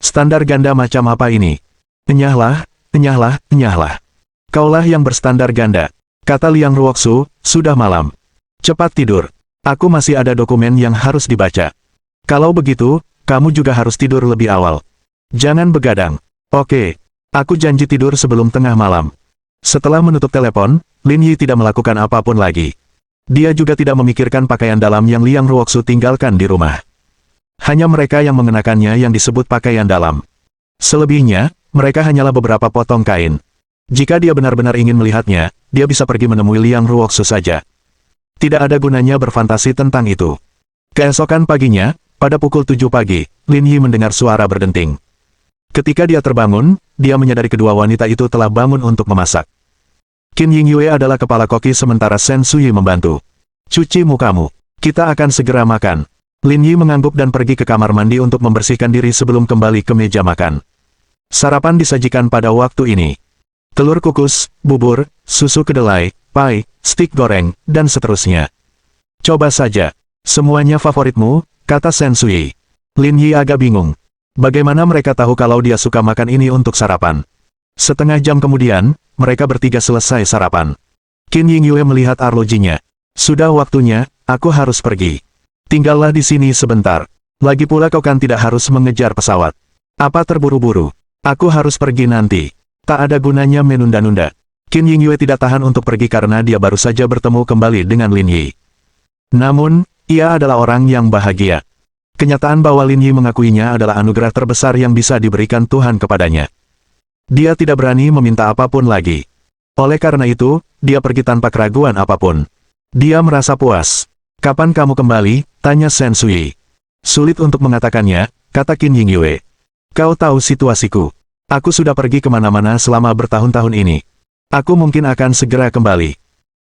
Standar ganda macam apa ini? Enyahlah, enyahlah, enyahlah. Kaulah yang berstandar ganda. Kata Liang Ruoxu, sudah malam. Cepat tidur. Aku masih ada dokumen yang harus dibaca. Kalau begitu, kamu juga harus tidur lebih awal. Jangan begadang. Oke. Aku janji tidur sebelum tengah malam. Setelah menutup telepon, Lin Yi tidak melakukan apapun lagi. Dia juga tidak memikirkan pakaian dalam yang Liang Ruoxu tinggalkan di rumah. Hanya mereka yang mengenakannya yang disebut pakaian dalam. Selebihnya, mereka hanyalah beberapa potong kain. Jika dia benar-benar ingin melihatnya, dia bisa pergi menemui Liang Ruoxu saja. Tidak ada gunanya berfantasi tentang itu. Keesokan paginya, pada pukul 7 pagi, Lin Yi mendengar suara berdenting. Ketika dia terbangun, dia menyadari kedua wanita itu telah bangun untuk memasak. Qin Yingyue adalah kepala koki sementara Shen Suyi membantu. Cuci mukamu. Kita akan segera makan. Lin Yi mengangguk dan pergi ke kamar mandi untuk membersihkan diri sebelum kembali ke meja makan. Sarapan disajikan pada waktu ini. Telur kukus, bubur, susu kedelai, pai, stik goreng, dan seterusnya. Coba saja. Semuanya favoritmu, kata Shen Suyi. Lin Yi agak bingung. Bagaimana mereka tahu kalau dia suka makan ini untuk sarapan? Setengah jam kemudian, mereka bertiga selesai sarapan. Qin Yingyue melihat arlojinya. Sudah waktunya, aku harus pergi. Tinggallah di sini sebentar. Lagi pula kau kan tidak harus mengejar pesawat. Apa terburu-buru? Aku harus pergi nanti. Tak ada gunanya menunda-nunda. Qin Yingyue tidak tahan untuk pergi karena dia baru saja bertemu kembali dengan Lin Yi. Namun, ia adalah orang yang bahagia. Kenyataan bahwa Lin Yi mengakuinya adalah anugerah terbesar yang bisa diberikan Tuhan kepadanya. Dia tidak berani meminta apapun lagi. Oleh karena itu, dia pergi tanpa keraguan apapun. Dia merasa puas. Kapan kamu kembali? Tanya Shen Suyi. Sulit untuk mengatakannya, kata Qin Yingyue. Kau tahu situasiku. Aku sudah pergi kemana-mana selama bertahun-tahun ini. Aku mungkin akan segera kembali.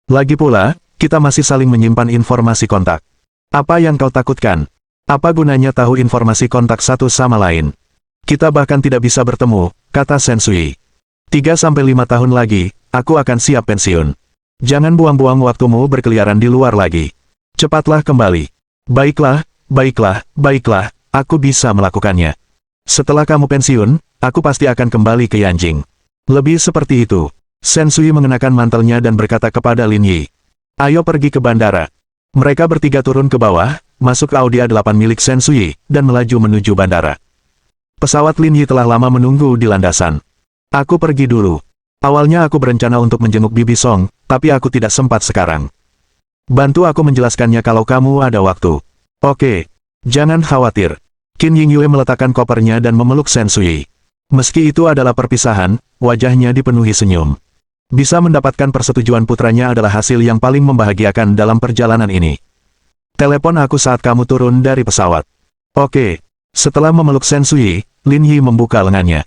Lagi pula, kita masih saling menyimpan informasi kontak. Apa yang kau takutkan? Apa gunanya tahu informasi kontak satu sama lain? Kita bahkan tidak bisa bertemu, kata Shen Suyi. 3-5 tahun lagi, aku akan siap pensiun. Jangan buang-buang waktumu berkeliaran di luar lagi. Cepatlah kembali. Baiklah, baiklah, baiklah, aku bisa melakukannya. Setelah kamu pensiun, aku pasti akan kembali ke Yanjing. Lebih seperti itu. Shen Suyi mengenakan mantelnya dan berkata kepada Lin Yi. Ayo pergi ke bandara. Mereka bertiga turun ke bawah, masuk ke Audi A8 milik Shen Suyi, dan melaju menuju bandara. Pesawat Lin Yi telah lama menunggu di landasan. Aku pergi dulu. Awalnya aku berencana untuk menjenguk Bibi Song, tapi aku tidak sempat sekarang. Bantu aku menjelaskannya kalau kamu ada waktu. Oke. Jangan khawatir. Qin Yingyue meletakkan kopernya dan memeluk Shen Suyi. Meski itu adalah perpisahan, wajahnya dipenuhi senyum. Bisa mendapatkan persetujuan putranya adalah hasil yang paling membahagiakan dalam perjalanan ini. Telepon aku saat kamu turun dari pesawat. Oke. Setelah memeluk Shen Suyi, Lin Yi membuka lengannya.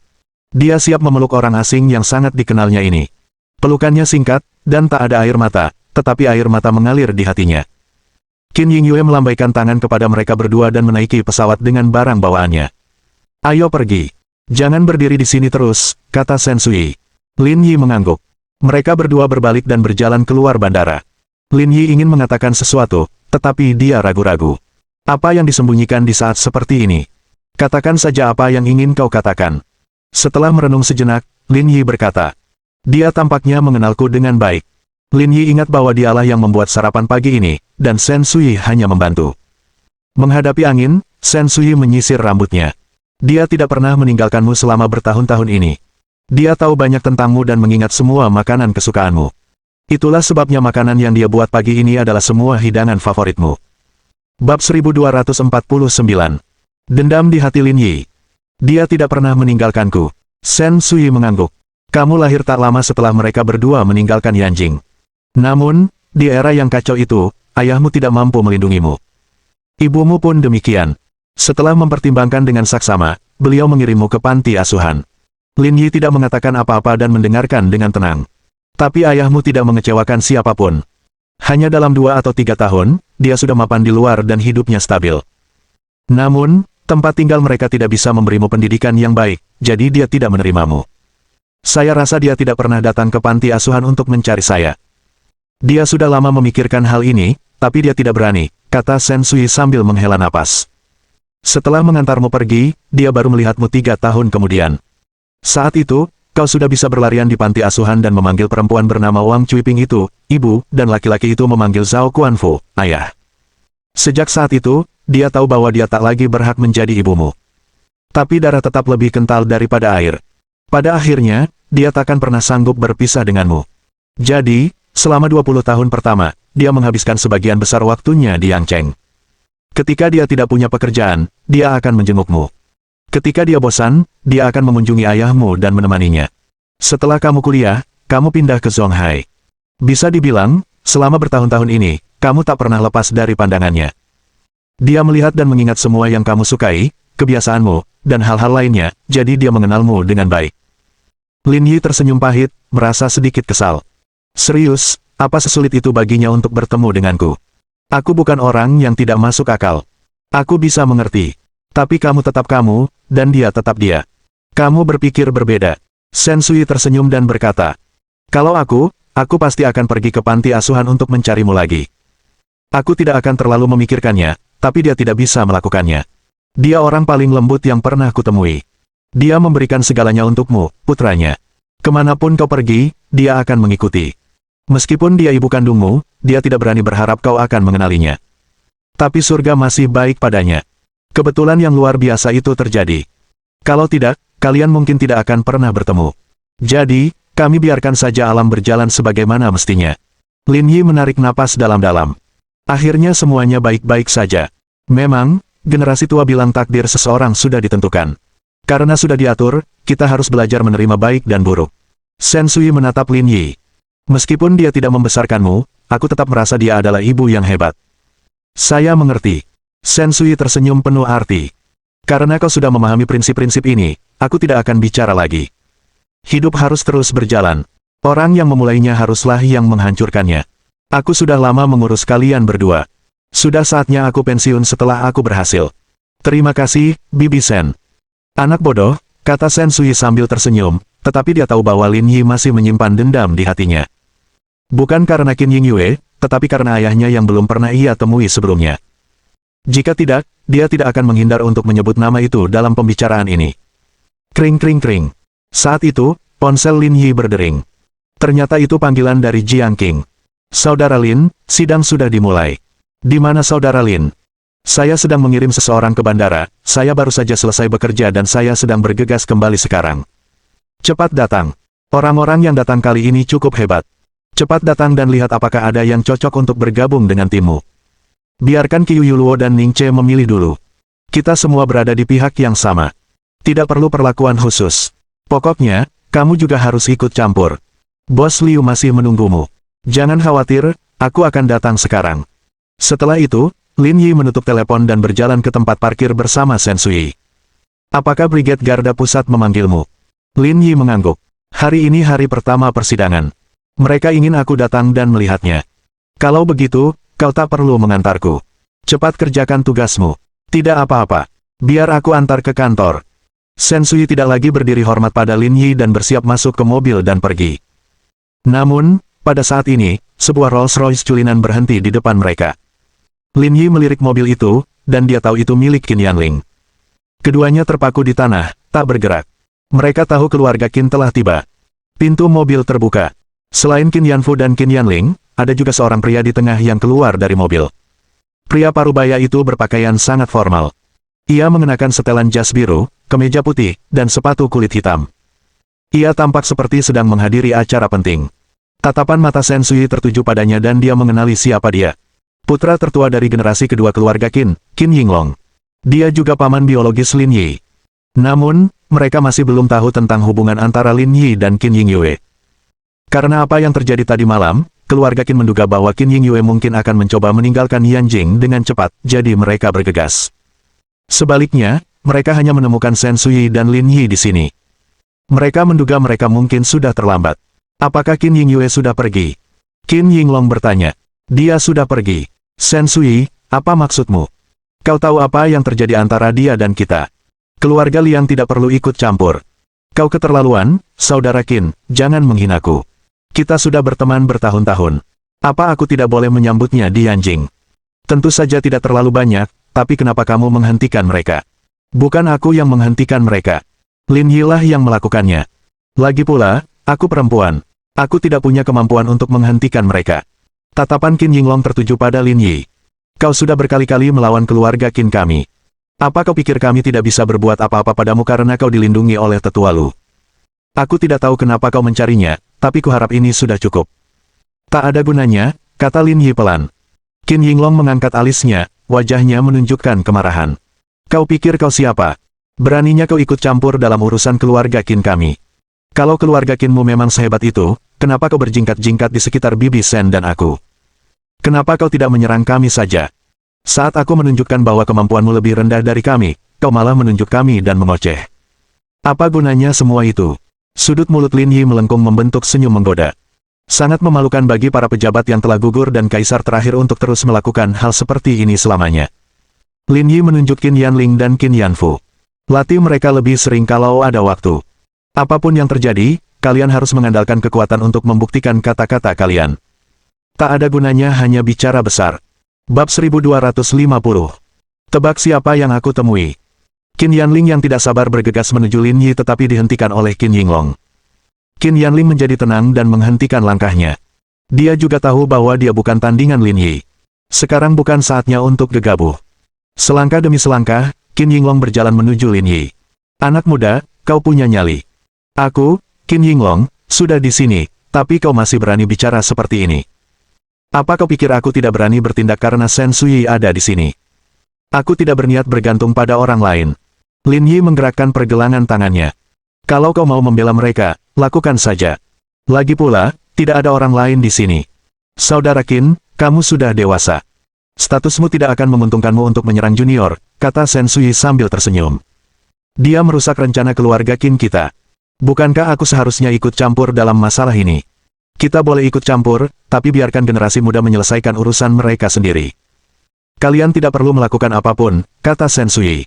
Dia siap memeluk orang asing yang sangat dikenalnya ini. Pelukannya singkat, dan tak ada air mata, tetapi air mata mengalir di hatinya. Qin Yingyue melambaikan tangan kepada mereka berdua dan menaiki pesawat dengan barang bawaannya. Ayo pergi. Jangan berdiri di sini terus, kata Sensui. Lin Yi mengangguk. Mereka berdua berbalik dan berjalan keluar bandara. Lin Yi ingin mengatakan sesuatu, tetapi dia ragu-ragu. Apa yang disembunyikan di saat seperti ini? Katakan saja apa yang ingin kau katakan. Setelah merenung sejenak, Lin Yi berkata, dia tampaknya mengenalku dengan baik. Lin Yi ingat bahwa dialah yang membuat sarapan pagi ini, dan Sensui hanya membantu. Menghadapi angin, Sensui menyisir rambutnya. Dia tidak pernah meninggalkanmu selama bertahun-tahun ini. Dia tahu banyak tentangmu dan mengingat semua makanan kesukaanmu. Itulah sebabnya makanan yang dia buat pagi ini adalah semua hidangan favoritmu. Bab 1249. Dendam di hati Lin Yi. Dia tidak pernah meninggalkanku. Sensui mengangguk. Kamu lahir tak lama setelah mereka berdua meninggalkan Yanjing. Namun, di era yang kacau itu, ayahmu tidak mampu melindungimu. Ibumu pun demikian. Setelah mempertimbangkan dengan saksama, beliau mengirimmu ke panti asuhan. Lin Yi tidak mengatakan apa-apa dan mendengarkan dengan tenang. Tapi ayahmu tidak mengecewakan siapapun. Hanya dalam 2 atau 3 tahun, dia sudah mapan di luar dan hidupnya stabil. Namun, tempat tinggal mereka tidak bisa memberimu pendidikan yang baik, jadi dia tidak menerimamu. Saya rasa dia tidak pernah datang ke panti asuhan untuk mencari saya. Dia sudah lama memikirkan hal ini, tapi dia tidak berani, kata Sensui sambil menghela napas. Setelah mengantarmu pergi, dia baru melihatmu 3 tahun kemudian. Saat itu, kau sudah bisa berlarian di panti asuhan dan memanggil perempuan bernama Wang Cuiping itu, ibu, dan laki-laki itu memanggil Zhao Kuanfu, ayah. Sejak saat itu, dia tahu bahwa dia tak lagi berhak menjadi ibumu. Tapi darah tetap lebih kental daripada air. Pada akhirnya, dia takkan pernah sanggup berpisah denganmu. Jadi, selama 20 tahun pertama, dia menghabiskan sebagian besar waktunya di Yangcheng. Ketika dia tidak punya pekerjaan, dia akan menjengukmu. Ketika dia bosan, dia akan mengunjungi ayahmu dan menemaninya. Setelah kamu kuliah, kamu pindah ke Zonghai. Bisa dibilang, selama bertahun-tahun ini, kamu tak pernah lepas dari pandangannya. Dia melihat dan mengingat semua yang kamu sukai, kebiasaanmu, dan hal-hal lainnya, jadi dia mengenalmu dengan baik. Lin Yi tersenyum pahit, merasa sedikit kesal. Serius, apa sesulit itu baginya untuk bertemu denganku? Aku bukan orang yang tidak masuk akal. Aku bisa mengerti. Tapi kamu tetap kamu, dan dia tetap dia. Kamu berpikir berbeda. Sensui tersenyum dan berkata, kalau aku pasti akan pergi ke panti asuhan untuk mencarimu lagi. Aku tidak akan terlalu memikirkannya, tapi dia tidak bisa melakukannya. Dia orang paling lembut yang pernah kutemui. Dia memberikan segalanya untukmu, putranya. Kemanapun kau pergi, dia akan mengikuti. Meskipun dia ibu kandungmu, dia tidak berani berharap kau akan mengenalinya. Tapi surga masih baik padanya. Kebetulan yang luar biasa itu terjadi. Kalau tidak, kalian mungkin tidak akan pernah bertemu. Jadi, kami biarkan saja alam berjalan sebagaimana mestinya. Lin Yi menarik napas dalam-dalam. Akhirnya semuanya baik-baik saja. Memang, generasi tua bilang takdir seseorang sudah ditentukan. Karena sudah diatur, kita harus belajar menerima baik dan buruk. Sensui menatap Lin Yi. Meskipun dia tidak membesarkanmu, aku tetap merasa dia adalah ibu yang hebat. Saya mengerti. Sensui tersenyum penuh arti. Karena kau sudah memahami prinsip-prinsip ini, aku tidak akan bicara lagi. Hidup harus terus berjalan. Orang yang memulainya haruslah yang menghancurkannya. Aku sudah lama mengurus kalian berdua. Sudah saatnya aku pensiun setelah aku berhasil. Terima kasih, Bibi Sen. Anak bodoh, kata Sensui sambil tersenyum, tetapi dia tahu bahwa Lin Yi masih menyimpan dendam di hatinya. Bukan karena Qin Yingyue, tetapi karena ayahnya yang belum pernah ia temui sebelumnya. Jika tidak, dia tidak akan menghindar untuk menyebut nama itu dalam pembicaraan ini. Kring kring kring. Saat itu, ponsel Lin Yi berdering. Ternyata itu panggilan dari Jiang Qing. Saudara Lin, sidang sudah dimulai. Di mana Saudara Lin? Saya sedang mengirim seseorang ke bandara, saya baru saja selesai bekerja dan saya sedang bergegas kembali sekarang. Cepat datang. Orang-orang yang datang kali ini cukup hebat. Cepat datang dan lihat apakah ada yang cocok untuk bergabung dengan timmu. Biarkan Qiu Yuluo dan Ning Che memilih dulu. Kita semua berada di pihak yang sama. Tidak perlu perlakuan khusus. Pokoknya, kamu juga harus ikut campur. Bos Liu masih menunggumu. Jangan khawatir, aku akan datang sekarang. Setelah itu, Lin Yi menutup telepon dan berjalan ke tempat parkir bersama Sensui. Apakah Brigade Garda Pusat memanggilmu? Lin Yi mengangguk. Hari ini hari pertama persidangan. Mereka ingin aku datang dan melihatnya. Kalau begitu, kau tak perlu mengantarku. Cepat kerjakan tugasmu. Tidak apa-apa. Biar aku antar ke kantor. Sensui tidak lagi berdiri hormat pada Lin Yi dan bersiap masuk ke mobil dan pergi. Namun, pada saat ini, sebuah Rolls-Royce culinan berhenti di depan mereka. Lin Yi melirik mobil itu, dan dia tahu itu milik Qin Yanling. Keduanya terpaku di tanah, tak bergerak. Mereka tahu keluarga Qin telah tiba. Pintu mobil terbuka. Selain Qin Yanfu dan Qin Yanling, ada juga seorang pria di tengah yang keluar dari mobil. Pria parubaya itu berpakaian sangat formal. Ia mengenakan setelan jas biru, kemeja putih, dan sepatu kulit hitam. Ia tampak seperti sedang menghadiri acara penting. Tatapan mata Sensui tertuju padanya dan dia mengenali siapa dia. Putra tertua dari generasi kedua keluarga Qin, Qin Yinglong. Dia juga paman biologis Lin Yi. Namun, mereka masih belum tahu tentang hubungan antara Lin Yi dan Qin Yingyue. Karena apa yang terjadi tadi malam, keluarga Qin menduga bahwa Qin Yingyue mungkin akan mencoba meninggalkan Yanjing dengan cepat, jadi mereka bergegas. Sebaliknya, mereka hanya menemukan Sensui dan Lin Yi di sini. Mereka menduga mereka mungkin sudah terlambat. Apakah Qin Yingyue sudah pergi? Qin Yinglong bertanya. Dia sudah pergi. Sensui, apa maksudmu? Kau tahu apa yang terjadi antara dia dan kita? Keluarga Liang tidak perlu ikut campur. Kau keterlaluan, saudara Qin, jangan menghinaku. Kita sudah berteman bertahun-tahun. Apa aku tidak boleh menyambutnya di Yanjing? Tentu saja tidak terlalu banyak, tapi kenapa kamu menghentikan mereka? Bukan aku yang menghentikan mereka. Lin Yi lah yang melakukannya. Lagi pula, aku perempuan. Aku tidak punya kemampuan untuk menghentikan mereka. Tatapan Qin Yinglong tertuju pada Lin Yi. Kau sudah berkali-kali melawan keluarga Qin kami. Apa kau pikir kami tidak bisa berbuat apa-apa padamu karena kau dilindungi oleh tetua Lu? Aku tidak tahu kenapa kau mencarinya, tapi kuharap ini sudah cukup. Tak ada gunanya, kata Lin Yi pelan. Qin Yinglong mengangkat alisnya, wajahnya menunjukkan kemarahan. Kau pikir kau siapa? Beraninya kau ikut campur dalam urusan keluarga Qin kami. Kalau keluarga Qinmu memang sehebat itu, kenapa kau berjingkat-jingkat di sekitar Bibi Sen dan aku? Kenapa kau tidak menyerang kami saja? Saat aku menunjukkan bahwa kemampuanmu lebih rendah dari kami, kau malah menunjuk kami dan mengoceh. Apa gunanya semua itu? Sudut mulut Lin Yi melengkung membentuk senyum menggoda. Sangat memalukan bagi para pejabat yang telah gugur dan kaisar terakhir untuk terus melakukan hal seperti ini selamanya. Lin Yi menunjuk Qin Yanling dan Qin Yanfu. Latih mereka lebih sering kalau ada waktu. Apapun yang terjadi, kalian harus mengandalkan kekuatan untuk membuktikan kata-kata kalian. Tak ada gunanya hanya bicara besar. Bab 1250. Tebak siapa yang aku temui. Qin Yanling yang tidak sabar bergegas menuju Lin Yi tetapi dihentikan oleh Qin Yinglong. Qin Yanling menjadi tenang dan menghentikan langkahnya. Dia juga tahu bahwa dia bukan tandingan Lin Yi. Sekarang bukan saatnya untuk gegabah. Selangkah demi selangkah, Qin Yinglong berjalan menuju Lin Yi. Anak muda, kau punya nyali. Aku, Qin Yinglong, sudah di sini, tapi kau masih berani bicara seperti ini. Apa kau pikir aku tidak berani bertindak karena Sensui ada di sini? Aku tidak berniat bergantung pada orang lain. Lin Yi menggerakkan pergelangan tangannya. Kalau kau mau membela mereka, lakukan saja. Lagi pula, tidak ada orang lain di sini. Saudara Qin, kamu sudah dewasa. Statusmu tidak akan menguntungkanmu untuk menyerang junior, kata Sensui sambil tersenyum. Dia merusak rencana keluarga Qin kita. Bukankah aku seharusnya ikut campur dalam masalah ini? Kita boleh ikut campur, tapi biarkan generasi muda menyelesaikan urusan mereka sendiri. Kalian tidak perlu melakukan apapun, kata Sensui.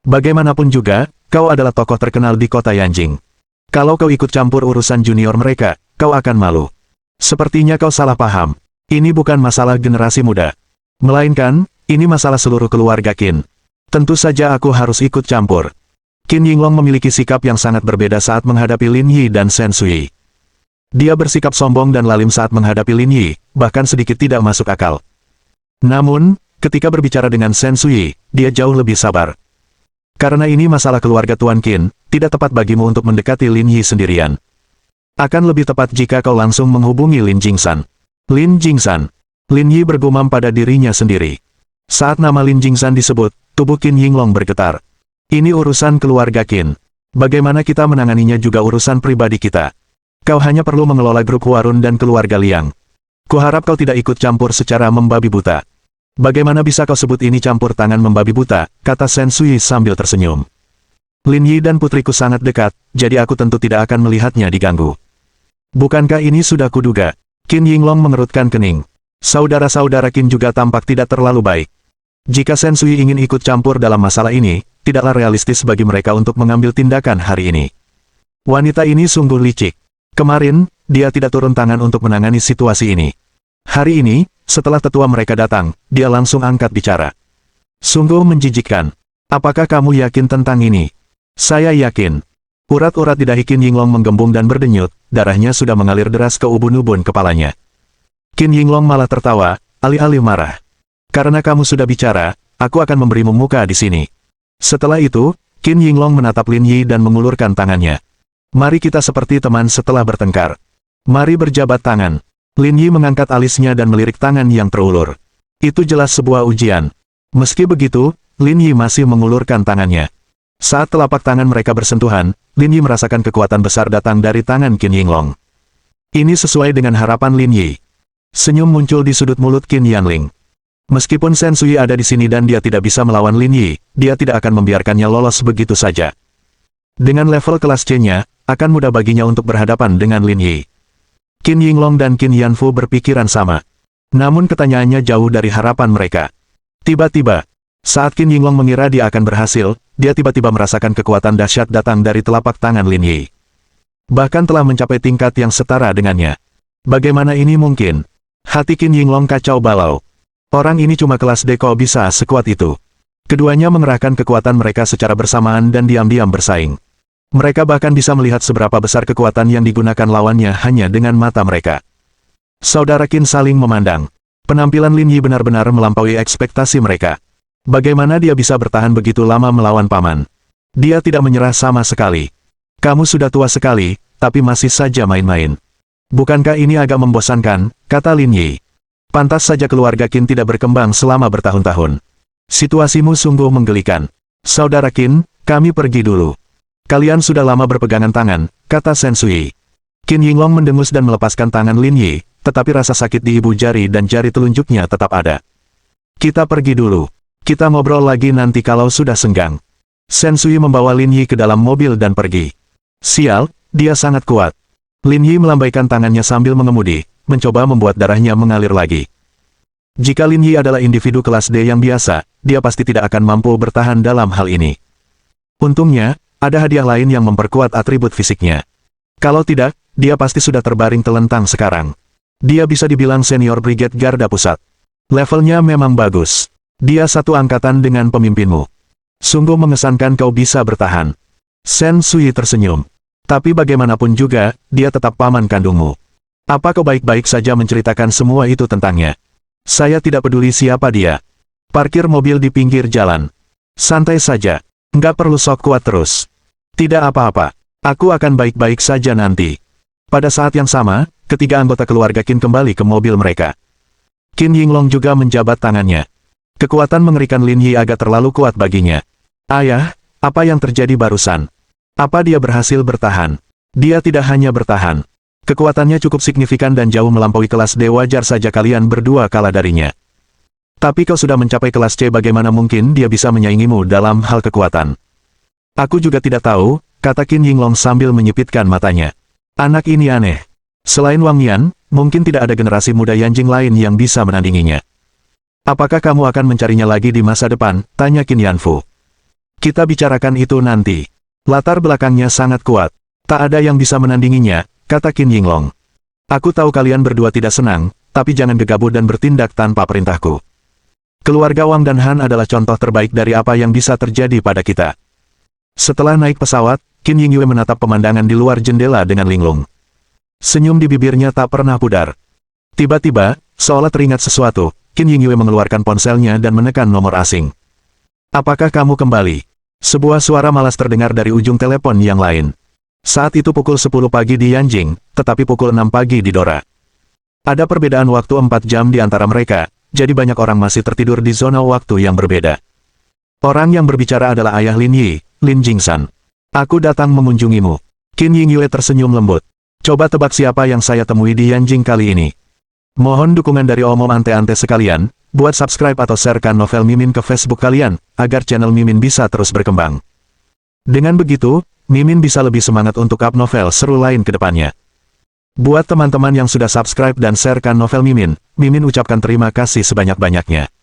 Bagaimanapun juga, kau adalah tokoh terkenal di kota Yanjing. Kalau kau ikut campur urusan junior mereka, kau akan malu. Sepertinya kau salah paham. Ini bukan masalah generasi muda. Melainkan, ini masalah seluruh keluarga Qin. Tentu saja aku harus ikut campur. Qin Yinglong memiliki sikap yang sangat berbeda saat menghadapi Lin Yi dan Sensui. Dia bersikap sombong dan lalim saat menghadapi Lin Yi, bahkan sedikit tidak masuk akal. Namun, ketika berbicara dengan Sensui, dia jauh lebih sabar. Karena ini masalah keluarga Tuan Qin, tidak tepat bagimu untuk mendekati Lin Yi sendirian. Akan lebih tepat jika kau langsung menghubungi Lin Jingsan. Lin Jingsan. Lin Yi bergumam pada dirinya sendiri. Saat nama Lin Jingsan disebut, tubuh Qin Yinglong bergetar. Ini urusan keluarga Qin. Bagaimana kita menanganinya juga urusan pribadi kita. Kau hanya perlu mengelola grup Huarun dan keluarga Liang. Kuharap kau tidak ikut campur secara membabi buta. Bagaimana bisa kau sebut ini campur tangan membabi buta, kata Sensui sambil tersenyum. Lin Yi dan putriku sangat dekat, jadi aku tentu tidak akan melihatnya diganggu. Bukankah ini sudah kuduga? Qin Yinglong mengerutkan kening. Saudara-saudara Qin juga tampak tidak terlalu baik. Jika Sensui ingin ikut campur dalam masalah ini, tidaklah realistis bagi mereka untuk mengambil tindakan hari ini. Wanita ini sungguh licik. Kemarin, dia tidak turun tangan untuk menangani situasi ini. Hari ini, setelah tetua mereka datang, dia langsung angkat bicara. Sungguh menjijikkan. Apakah kamu yakin tentang ini? Saya yakin. Urat-urat di dahi Qin Yinglong menggembung dan berdenyut, darahnya sudah mengalir deras ke ubun-ubun kepalanya. Qin Yinglong malah tertawa, alih-alih marah. Karena kamu sudah bicara, aku akan memberimu muka di sini. Setelah itu, Qin Yinglong menatap Lin Yi dan mengulurkan tangannya. Mari kita seperti teman setelah bertengkar. Mari berjabat tangan. Lin Yi mengangkat alisnya dan melirik tangan yang terulur. Itu jelas sebuah ujian. Meski begitu, Lin Yi masih mengulurkan tangannya. Saat telapak tangan mereka bersentuhan, Lin Yi merasakan kekuatan besar datang dari tangan Qin Yinglong. Ini sesuai dengan harapan Lin Yi. Senyum muncul di sudut mulut Qin Yanling. Meskipun Sensui ada di sini dan dia tidak bisa melawan Lin Yi, dia tidak akan membiarkannya lolos begitu saja. Dengan level kelas C-nya, akan mudah baginya untuk berhadapan dengan Lin Yi. Qin Yinglong dan Qin Yanfu berpikiran sama. Namun pertanyaannya jauh dari harapan mereka. Tiba-tiba, saat Qin Yinglong mengira dia akan berhasil, dia tiba-tiba merasakan kekuatan dahsyat datang dari telapak tangan Lin Yi. Bahkan telah mencapai tingkat yang setara dengannya. Bagaimana ini mungkin? Hati Qin Yinglong kacau balau. Orang ini cuma kelas D kok bisa sekuat itu. Keduanya mengerahkan kekuatan mereka secara bersamaan dan diam-diam bersaing. Mereka bahkan bisa melihat seberapa besar kekuatan yang digunakan lawannya hanya dengan mata mereka. Saudara Qin saling memandang. Penampilan Lin Yi benar-benar melampaui ekspektasi mereka. Bagaimana dia bisa bertahan begitu lama melawan paman? Dia tidak menyerah sama sekali. Kamu sudah tua sekali, tapi masih saja main-main. Bukankah ini agak membosankan, kata Lin Yi. Pantas saja keluarga Qin tidak berkembang selama bertahun-tahun. Situasimu sungguh menggelikan. Saudara Qin, kami pergi dulu. Kalian sudah lama berpegangan tangan, kata Sensui. Qin Yinglong mendengus dan melepaskan tangan Lin Yi, tetapi rasa sakit di ibu jari dan jari telunjuknya tetap ada. Kita pergi dulu. Kita ngobrol lagi nanti kalau sudah senggang. Sensui membawa Lin Yi ke dalam mobil dan pergi. Sial, dia sangat kuat. Lin Yi melambaikan tangannya sambil mengemudi, mencoba membuat darahnya mengalir lagi. Jika Lin Yi adalah individu kelas D yang biasa, dia pasti tidak akan mampu bertahan dalam hal ini. Untungnya, ada hadiah lain yang memperkuat atribut fisiknya. Kalau tidak, dia pasti sudah terbaring telentang sekarang. Dia bisa dibilang senior Brigade Garda Pusat. Levelnya memang bagus. Dia satu angkatan dengan pemimpinmu. Sungguh mengesankan kau bisa bertahan. Sensui tersenyum. Tapi bagaimanapun juga, dia tetap paman kandungmu. Apa kau baik-baik saja menceritakan semua itu tentangnya? Saya tidak peduli siapa dia. Parkir mobil di pinggir jalan. Santai saja. Nggak perlu sok kuat terus. Tidak apa-apa. Aku akan baik-baik saja nanti. Pada saat yang sama, ketiga anggota keluarga Qin kembali ke mobil mereka. Qin Yinglong juga menjabat tangannya. Kekuatan mengerikan Lin Yi agak terlalu kuat baginya. Ayah, apa yang terjadi barusan? Apa dia berhasil bertahan? Dia tidak hanya bertahan. Kekuatannya cukup signifikan dan jauh melampaui kelas D, wajar saja kalian berdua kalah darinya. Tapi kau sudah mencapai kelas C, bagaimana mungkin dia bisa menyaingimu dalam hal kekuatan? Aku juga tidak tahu, kata Qin Yinglong sambil menyipitkan matanya. Anak ini aneh. Selain Wang Yan, mungkin tidak ada generasi muda Yanjing lain yang bisa menandinginya. Apakah kamu akan mencarinya lagi di masa depan? Tanya Qin Yanfu. Kita bicarakan itu nanti. Latar belakangnya sangat kuat. Tak ada yang bisa menandinginya, kata Qin Yinglong. Aku tahu kalian berdua tidak senang, tapi jangan gegabah dan bertindak tanpa perintahku. Keluarga Wang dan Han adalah contoh terbaik dari apa yang bisa terjadi pada kita. Setelah naik pesawat, Qin Yingyue menatap pemandangan di luar jendela dengan linglung. Senyum di bibirnya tak pernah pudar. Tiba-tiba, seolah teringat sesuatu, Qin Yingyue mengeluarkan ponselnya dan menekan nomor asing. Apakah kamu kembali? Sebuah suara malas terdengar dari ujung telepon yang lain. Saat itu pukul 10 pagi di Yanjing, tetapi pukul 6 pagi di Dora. Ada perbedaan waktu 4 jam di antara mereka, jadi banyak orang masih tertidur di zona waktu yang berbeda. Orang yang berbicara adalah ayah Lin Yi, Lin Jingsan. Aku datang mengunjungimu. Qin Yingyue tersenyum lembut. Coba tebak siapa yang saya temui di Yanjing kali ini. Mohon dukungan dari omom ante-ante sekalian, buat subscribe atau sharekan novel Mimin ke Facebook kalian, agar channel Mimin bisa terus berkembang. Dengan begitu, Mimin bisa lebih semangat untuk up novel seru lain ke depannya. Buat teman-teman yang sudah subscribe dan sharekan novel Mimin, Mimin ucapkan terima kasih sebanyak-banyaknya.